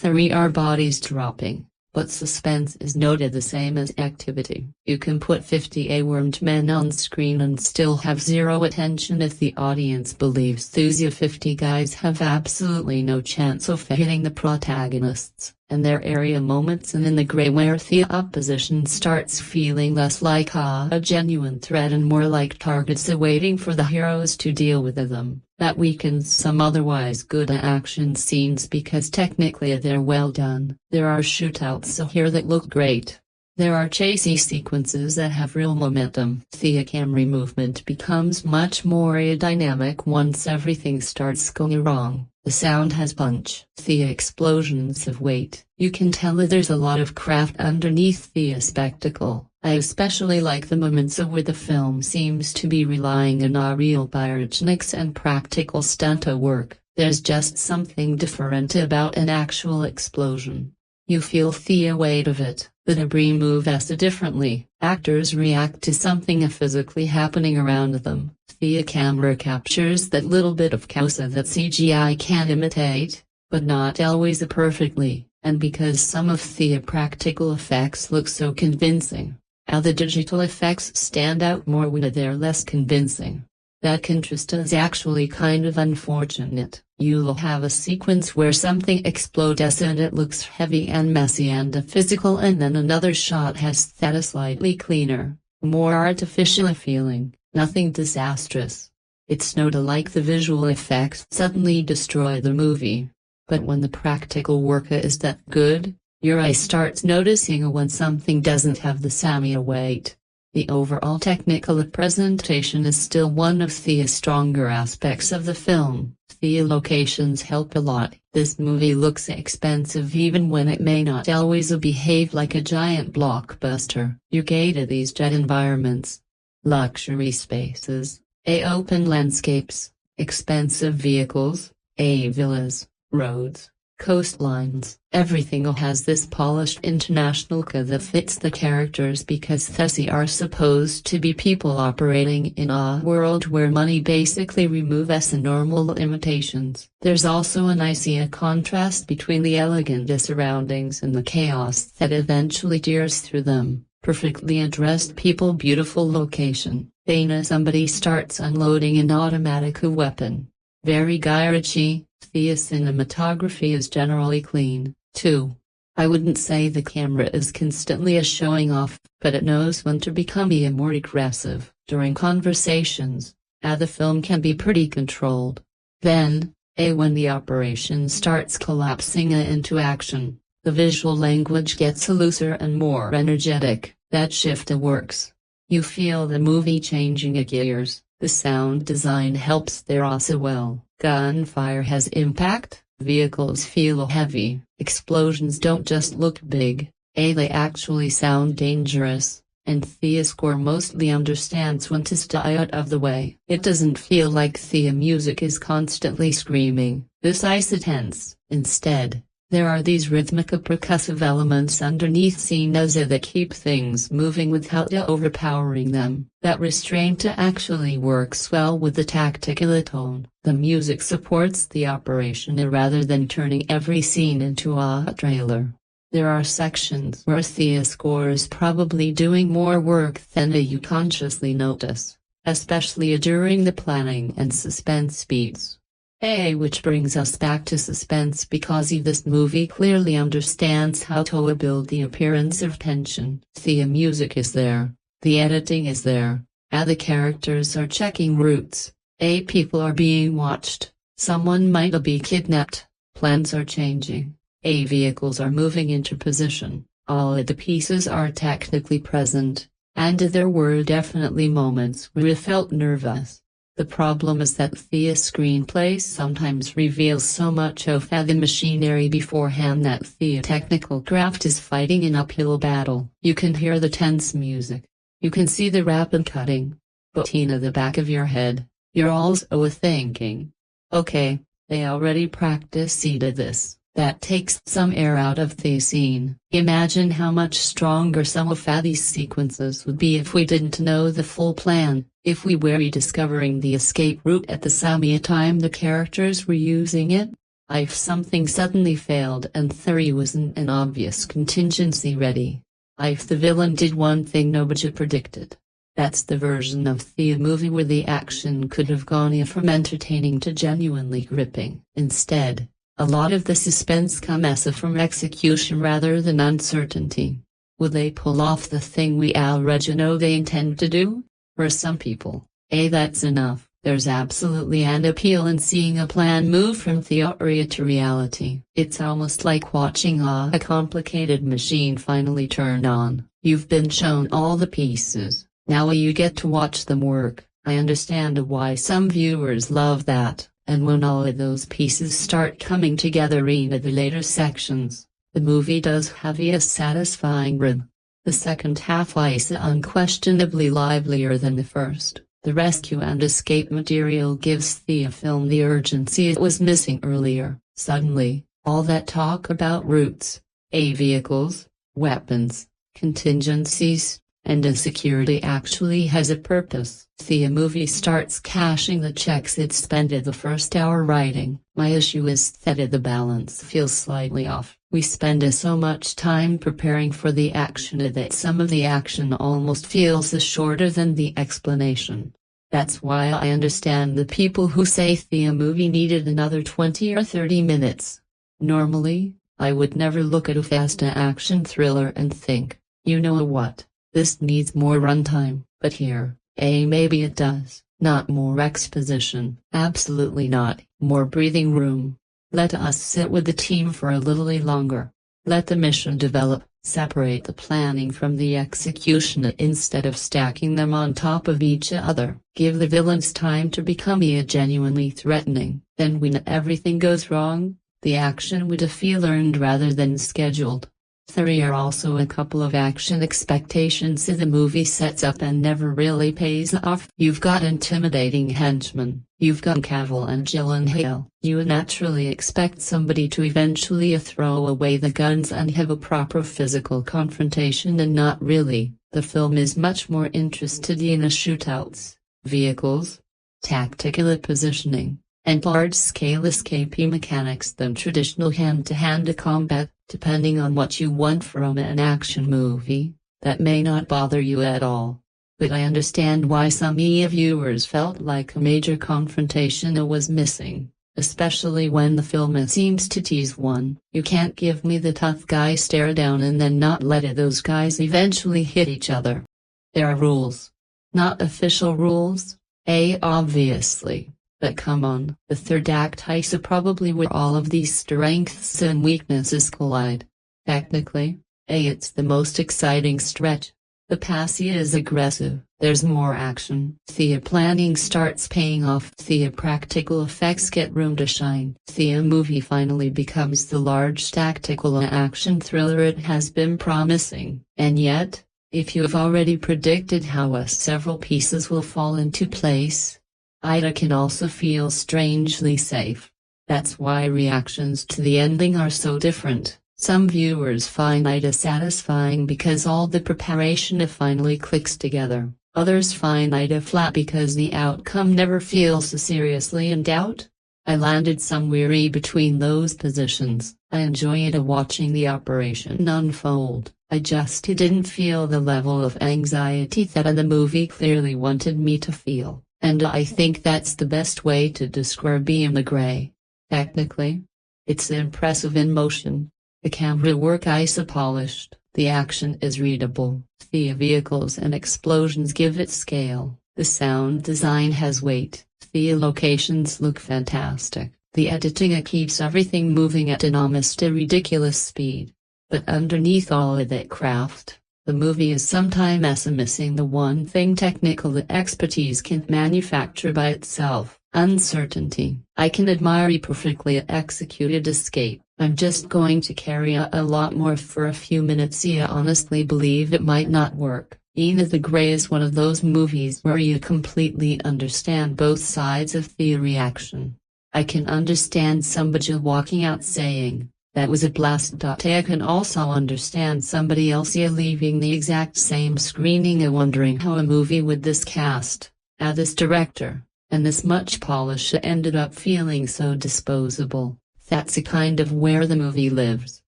There are bodies dropping, but suspense is noted the same as activity. You can put 50 armed men on screen and still have zero attention if the audience believes those 50 guys have absolutely no chance of hitting the protagonists. And there are moments in the Grey where the opposition starts feeling less like a genuine threat and more like targets waiting for the heroes to deal with them. That weakens some otherwise good action scenes because technically they're well done. There are shootouts here that look great. There are chasey sequences that have real momentum. The camera movement becomes much more dynamic once everything starts going wrong. The sound has punch. The explosions have weight. You can tell that there's a lot of craft underneath the spectacle. I especially like the moments where the film seems to be relying on real pyrotechnics and practical stunt work. There's just something different about an actual explosion. You feel the weight of it. The debris moves differently. Actors react to something physically happening around them. The camera captures that little bit of chaos that CGI can imitate, but not always perfectly, and because some of the practical effects look so convincing, the digital effects stand out more when they're less convincing. That contrast is actually kind of unfortunate. You'll have a sequence where something explodes and it looks heavy and messy and physical, and then another shot has that slightly cleaner, more artificial feeling, nothing disastrous. It's not like the visual effects suddenly destroy the movie. But when the practical work is that good, your eye starts noticing when something doesn't have the same weight. The overall technical presentation is still one of the stronger aspects of the film. The locations help a lot. This movie looks expensive even when it may not always behave like a giant blockbuster. You get these jet environments, luxury spaces, A. Open landscapes, expensive vehicles, A. Villas, roads, coastlines. Everything has this polished international look that fits the characters because they are supposed to be people operating in a world where money basically removes the normal limitations. There's also a nice contrast between the elegant surroundings and the chaos that eventually tears through them. Perfectly addressed people, beautiful location. Then somebody starts unloading an automatic weapon. Very Guy Ritchie. The cinematography is generally clean, too. I wouldn't say the camera is constantly showing off, but it knows when to become more aggressive. During conversations, the film can be pretty controlled. Then, when the operation starts collapsing into action, the visual language gets looser and more energetic. That shift works. You feel the movie changing gears. The sound design helps there also well. Gunfire has impact, vehicles feel heavy, explosions don't just look big, they actually sound dangerous, and the score mostly understands when to stay out of the way. It doesn't feel like the music is constantly screaming, this is tense. Instead, there are these rhythmic percussive elements underneath scenes that keep things moving without overpowering them. That restraint actually works well with the tactical tone. The music supports the operation rather than turning every scene into a trailer. There are sections where the score is probably doing more work than you consciously notice, especially during the planning and suspense beats. Which brings us back to suspense because this movie clearly understands how to build the appearance of tension. The music is there, the editing is there, the characters are checking routes, people are being watched, someone might be kidnapped, plans are changing, vehicles are moving into position. All of the pieces are technically present, and there were definitely moments where I felt nervous. The problem is that the screenplay sometimes reveals so much of the machinery beforehand that the technical craft is fighting an uphill battle. You can hear the tense music. You can see the rapid cutting. But in the back of your head, you're also thinking, okay, they already practiced this. That takes some air out of the scene. Imagine how much stronger some of these sequences would be if we didn't know the full plan, if we were rediscovering the escape route at the same time the characters were using it. If something suddenly failed and there wasn't an obvious contingency ready. If the villain did one thing nobody predicted. That's the version of the movie where the action could have gone from entertaining to genuinely gripping. Instead, a lot of the suspense comes from execution rather than uncertainty. Will they pull off the thing we already know they intend to do? For some people, that's enough. There's absolutely an appeal in seeing a plan move from theory to reality. It's almost like watching a complicated machine finally turn on. You've been shown all the pieces, now you get to watch them work. I understand why some viewers love that. And when all of those pieces start coming together in the later sections, the movie does have a satisfying rhythm. The second half is unquestionably livelier than the first. The rescue and escape material gives the film the urgency it was missing earlier. Suddenly, all that talk about routes, vehicles, weapons, contingencies, and insecurity actually has a purpose. The movie starts cashing the checks it spent the first hour writing. My issue is that the balance feels slightly off. We spend so much time preparing for the action that some of the action almost feels shorter than the explanation. That's why I understand the people who say the movie needed another 20 or 30 minutes. Normally, I would never look at a fast action thriller and think, you know what? This needs more runtime, but here, maybe it does. Not more exposition. Absolutely not. More breathing room. Let us sit with the team for a little longer. Let the mission develop. Separate the planning from the execution instead of stacking them on top of each other. Give the villains time to become genuinely threatening. Then when everything goes wrong, the action would feel earned rather than scheduled. There are also a couple of action expectations that the movie sets up and never really pays off. You've got intimidating henchmen, you've got Cavill and Gyllenhaal. You naturally expect somebody to eventually throw away the guns and have a proper physical confrontation, and not really. The film is much more interested in the shootouts, vehicles, tactical positioning, and large-scale escape mechanics than traditional hand-to-hand combat. Depending on what you want from an action movie, that may not bother you at all. But I understand why some viewers felt like a major confrontation was missing, especially when the film seems to tease one. You can't give me the tough guy stare down and then not let those guys eventually hit each other. There are rules. Not official rules, obviously. But come on, the third act is probably where all of these strengths and weaknesses collide. Technically, it's the most exciting stretch. The passy is aggressive, there's more action. The planning starts paying off. The practical effects get room to shine. The movie finally becomes the large tactical action thriller it has been promising. And yet, if you have already predicted how several pieces will fall into place, Eiza can also feel strangely safe. That's why reactions to the ending are so different. Some viewers find Eiza satisfying because all the preparation finally clicks together. Others find Eiza flat because the outcome never feels seriously in doubt. I landed somewhere between those positions. I enjoyed watching the operation unfold. I just didn't feel the level of anxiety that the movie clearly wanted me to feel. And I think that's the best way to describe being the gray. Technically, it's impressive in motion. The camera work is polished, the action is readable, the vehicles and explosions give it scale, the sound design has weight, the locations look fantastic, the editing keeps everything moving at an almost ridiculous speed. But underneath all of that craft, the movie is sometimes missing the one thing technical that expertise can't manufacture by itself: uncertainty. I can admire a perfectly executed escape. I'm just going to carry a lot more for a few minutes. I honestly believe it might not work. The Grey is one of those movies where you completely understand both sides of the reaction. I can understand somebody walking out saying, "That was a blast." I can also understand somebody else leaving the exact same screening wondering how a movie with this cast, this director, and this much polish ended up feeling so disposable. That's a kind of where the movie lives,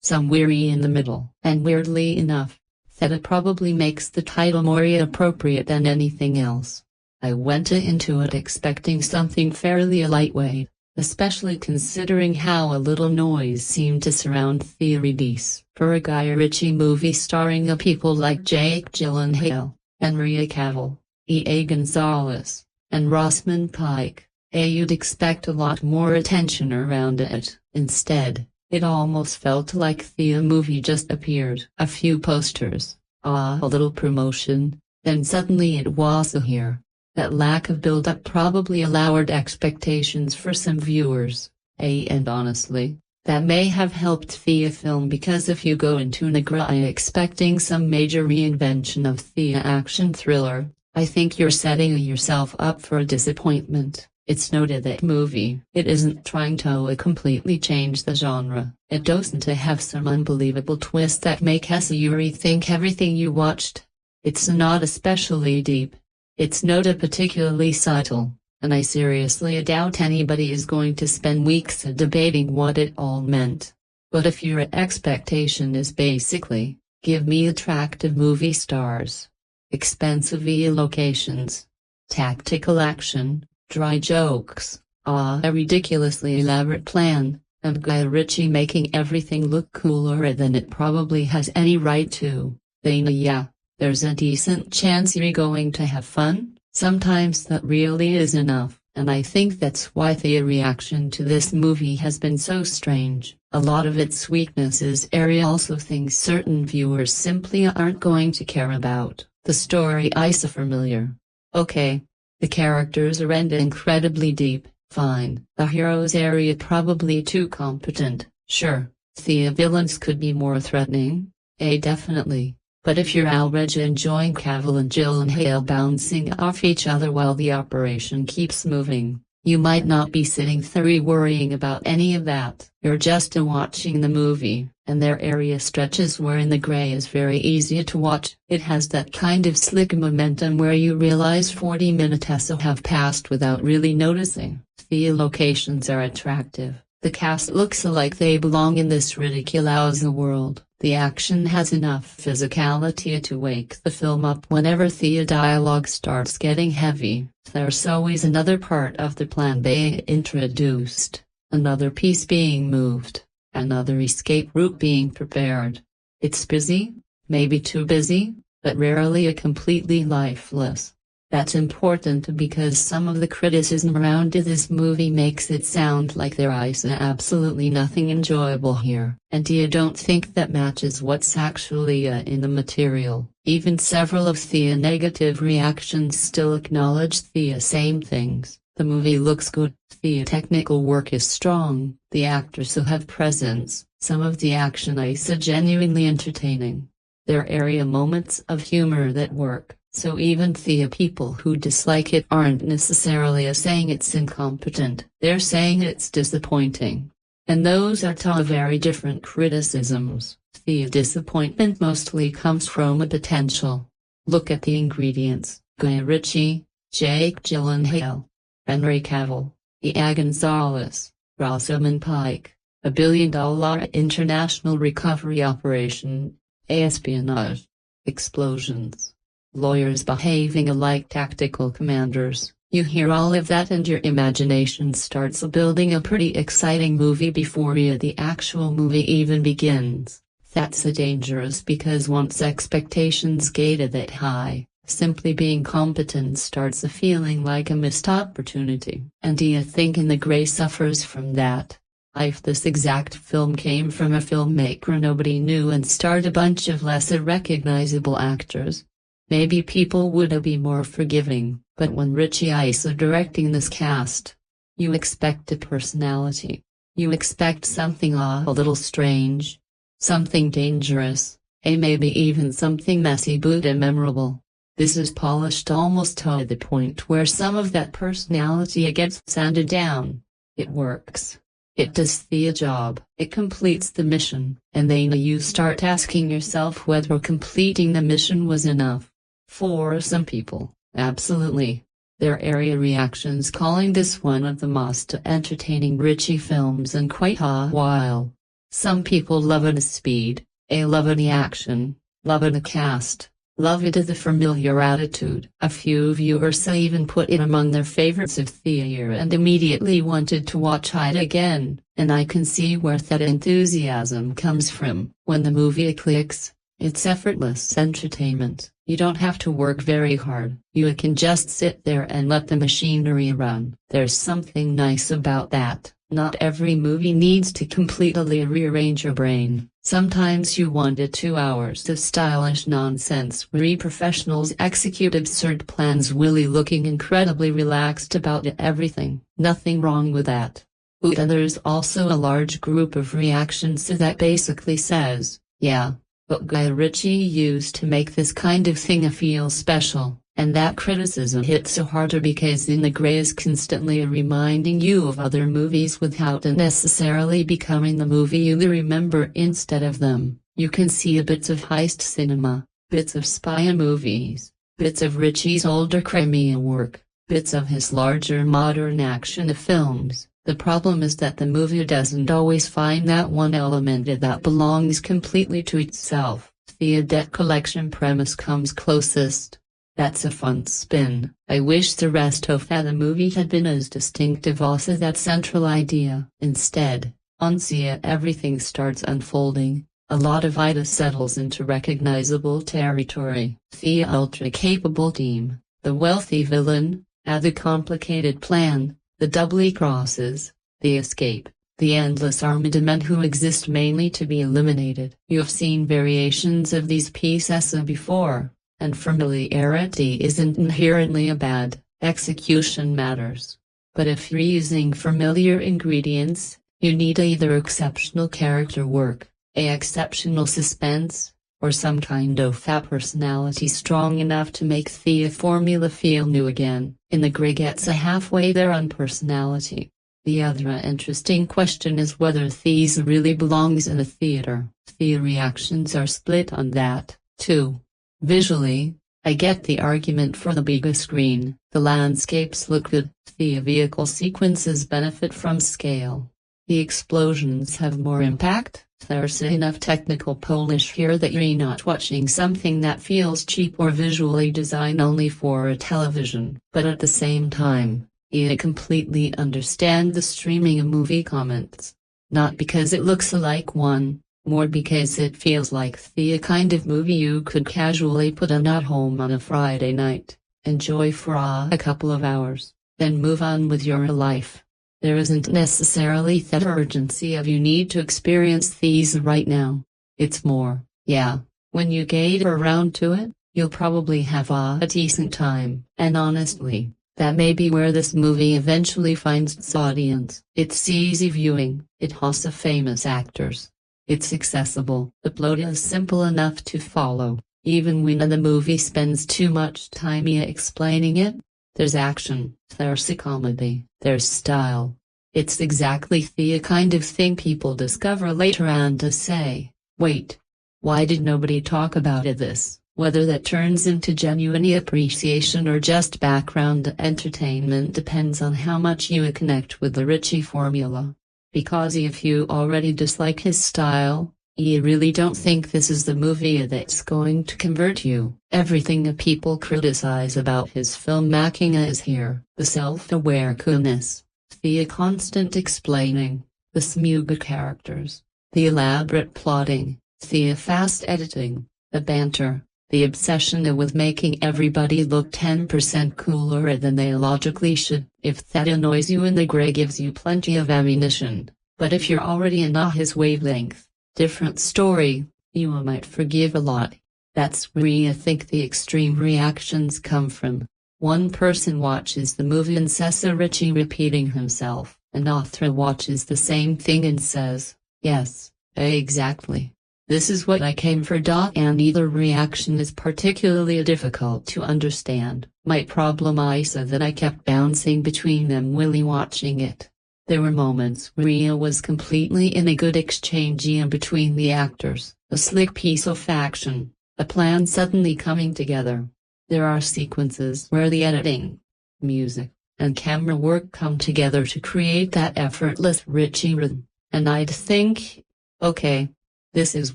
somewhere in the middle. And weirdly enough, that probably makes the title more appropriate than anything else. I went into it expecting something fairly lightweight, especially considering how a little noise seemed to surround the release. For a Guy Ritchie movie starring people like Jake Gyllenhaal, Henry Cavill, González, and Rosamund Pike, you'd expect a lot more attention around it. Instead, it almost felt like the movie just appeared. A few posters, a little promotion, then suddenly it was here. That lack of build-up probably lowered expectations for some viewers, and honestly, that may have helped the film, because if you go into Negra expecting some major reinvention of the action thriller, I think you're setting yourself up for a disappointment. It's noted that movie, it isn't trying to completely change the genre. It doesn't have some unbelievable twist that makes you rethink everything you watched. It's not especially deep. It's not particularly subtle, and I seriously doubt anybody is going to spend weeks debating what it all meant. But if your expectation is basically, give me attractive movie stars, expensive locations, tactical action, dry jokes, a ridiculously elaborate plan, and Guy Ritchie making everything look cooler than it probably has any right to, then yeah, there's a decent chance you're going to have fun. Sometimes that really is enough, and I think that's why the reaction to this movie has been so strange. A lot of its weaknesses are also things certain viewers simply aren't going to care about. The story is familiar. Okay. The characters are incredibly deep, fine. The hero's area probably too competent, sure. Thea villains could be more threatening? Definitely. But if you're already enjoying Cavill and Gyllenhaal bouncing off each other while the operation keeps moving, you might not be sitting through worrying about any of that. You're just watching the movie, and there are stretches wherein the gray is very easy to watch. It has that kind of slick momentum where you realize 40 minutes have passed without really noticing. The locations are attractive. The cast looks like they belong in this ridiculous world. The action has enough physicality to wake the film up whenever the dialogue starts getting heavy. There's always another part of the plan being introduced, another piece being moved, another escape route being prepared. It's busy, maybe too busy, but rarely a completely lifeless. That's important because some of the criticism around this movie makes it sound like there is absolutely nothing enjoyable here, and you don't think that matches what's actually in the material. Even several of the negative reactions still acknowledge the same things. The movie looks good, the technical work is strong, the actors who have presence, some of the action is genuinely entertaining. There are moments of humor that work. So even the people who dislike it aren't necessarily saying it's incompetent, they're saying it's disappointing. And those are two very different criticisms. The disappointment mostly comes from a potential. Look at the ingredients: Guy Ritchie, Jake Gyllenhaal, Henry Cavill, Guy González, Rosamund Pike, $1 billion international recovery operation, espionage, explosions. Lawyers behaving like tactical commanders. You hear all of that and your imagination starts building a pretty exciting movie before the actual movie even begins. That's dangerous because once expectations get that high, simply being competent starts feeling like a missed opportunity. And do you think the gray suffers from that? If this exact film came from a filmmaker nobody knew and starred a bunch of less recognizable actors, maybe people would be more forgiving, but when Ritchie is directing this cast, you expect a personality. You expect something a little strange, something dangerous, maybe even something messy but memorable. This is polished almost to the point where some of that personality gets sanded down. It works. It does the job. It completes the mission, and then you start asking yourself whether completing the mission was enough. For some people, absolutely. There are reactions calling this one of the most entertaining Ritchie films in quite a while. Some people love the speed, love the action, love the cast, love the familiar attitude. A few viewers even put it among their favorites of the year and immediately wanted to watch it again, and I can see where that enthusiasm comes from. When the movie clicks, it's effortless entertainment. You don't have to work very hard. You can just sit there and let the machinery run. There's something nice about that. Not every movie needs to completely rearrange your brain. Sometimes you want 2 hours of stylish nonsense where professionals execute absurd plans while looking incredibly relaxed about everything. Nothing wrong with that. But there's also a large group of reactions that basically says, yeah, but Guy Ritchie used to make this kind of thing feel special, and that criticism hits so harder because the gray is constantly reminding you of other movies without necessarily becoming the movie you remember instead of them. You can see bits of heist cinema, bits of spy movies, bits of Ritchie's older crime work, bits of his larger modern action films. The problem is that the movie doesn't always find that one element that belongs completely to itself. The debt collection premise comes closest. That's a fun spin. I wish the rest of the movie had been as distinctive as that central idea. Instead, once everything starts unfolding, a lot of it settles into recognizable territory. The ultra-capable team, the wealthy villain, the complicated plan, the double crosses, the escape, the endless armed men who exist mainly to be eliminated. You've seen variations of these pieces before, and familiarity isn't inherently bad. Execution matters. But if you're using familiar ingredients, You need either exceptional character work, exceptional suspense, or some kind of personality strong enough to make the formula feel new again. In the Grey gets a halfway there on personality. The other interesting question is whether Eiza really belongs in a theater. The reactions are split on that, too. Visually, I get the argument for the bigger screen. The landscapes look good, the vehicle sequences benefit from scale. The explosions have more impact. There's enough technical polish here that you're not watching something that feels cheap or visually designed only for a television. But at the same time, I completely understand the streaming a movie comments. Not because it looks like one, more because it feels like the kind of movie you could casually put on at home on a Friday night, enjoy for a couple of hours, then move on with your life. There isn't necessarily that urgency of you need to experience these right now. It's more, yeah, when you get around to it, you'll probably have a decent time. And honestly, that may be where this movie eventually finds its audience. It's easy viewing, it has famous actors. It's accessible. The plot is simple enough to follow, even when the movie spends too much time explaining it. There's action, there's a comedy, there's style. It's exactly the kind of thing people discover later and say, wait, why did nobody talk about this? Whether that turns into genuine appreciation or just background entertainment depends on how much you connect with the Ritchie formula. Because if you already dislike his style, you really don't think this is the movie that's going to convert you. Everything people criticize about his filmmaking is here. The self-aware coolness, the constant explaining, the smug characters, the elaborate plotting, the fast editing, the banter, the obsession with making everybody look 10% cooler than they logically should. If that annoys you, and the Grey gives you plenty of ammunition. But if you're already in his wavelength, different story, you might forgive a lot. That's where I think the extreme reactions come from. One person watches the movie and says Ritchie repeating himself, another watches the same thing and says, yes, exactly. This is what I came for. And either reaction is particularly difficult to understand. My problem is that I kept bouncing between them while watching it. There were moments where I was completely in a good exchange in between the actors, a slick piece of action, a plan suddenly coming together. There are sequences where the editing, music, and camera work come together to create that effortless Ritchie rhythm, and I'd think, okay, this is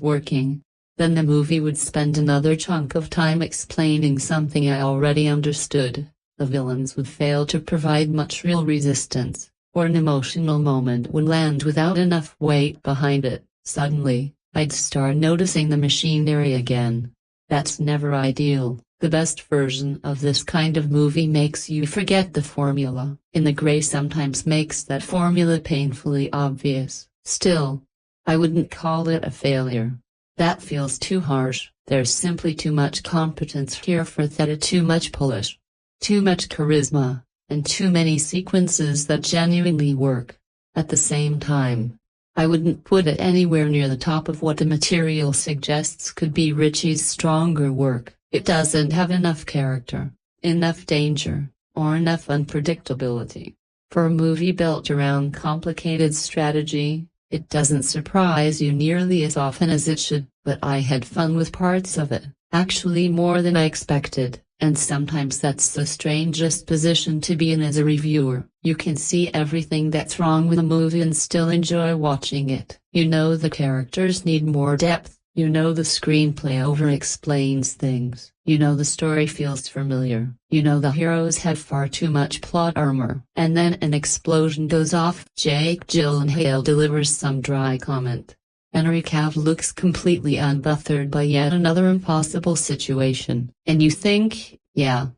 working. Then the movie would spend another chunk of time explaining something I already understood. The villains would fail to provide much real resistance, or an emotional moment would land without enough weight behind it. Suddenly, I'd start noticing the machinery again. That's never ideal. The best version of this kind of movie makes you forget the formula. In the Grey sometimes makes that formula painfully obvious. Still, I wouldn't call it a failure. That feels too harsh. There's simply too much competence here for that, too much polish, too much charisma, and too many sequences that genuinely work. At the same time, I wouldn't put it anywhere near the top of what the material suggests could be Ritchie's stronger work. It doesn't have enough character, enough danger, or enough unpredictability. For a movie built around complicated strategy, it doesn't surprise you nearly as often as it should. But I had fun with parts of it, actually more than I expected, and sometimes that's the strangest position to be in as a reviewer. You can see everything that's wrong with a movie and still enjoy watching it. You know the characters need more depth, you know the screenplay over-explains things, you know the story feels familiar, you know the heroes have far too much plot armor. And then an explosion goes off. Jake Gyllenhaal delivers some dry comment. Henry Cavill looks completely unbothered by yet another impossible situation. And you think, yeah,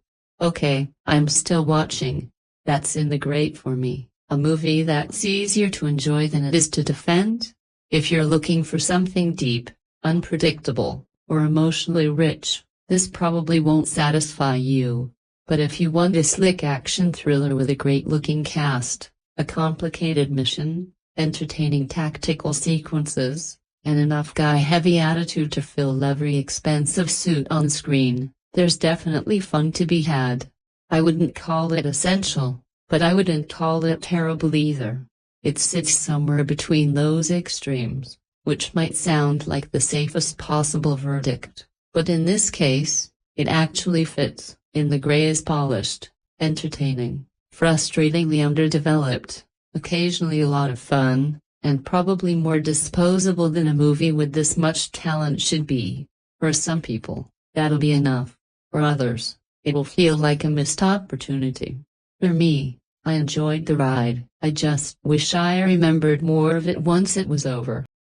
okay, I'm still watching. That's in the Grey for me. A movie that's easier to enjoy than it is to defend. If you're looking for something deep, unpredictable, or emotionally rich, this probably won't satisfy you. But if you want a slick action thriller with a great-looking cast, a complicated mission, entertaining tactical sequences, and enough guy-heavy attitude to fill every expensive suit on screen, there's definitely fun to be had. I wouldn't call it essential, but I wouldn't call it terrible either. It sits somewhere between those extremes, which might sound like the safest possible verdict, but in this case, it actually fits. In the gray is polished, entertaining, frustratingly underdeveloped, occasionally a lot of fun, and probably more disposable than a movie with this much talent should be. For some people, that'll be enough. For others, it'll feel like a missed opportunity. For me, I enjoyed the ride. I just wish I remembered more of it once it was over.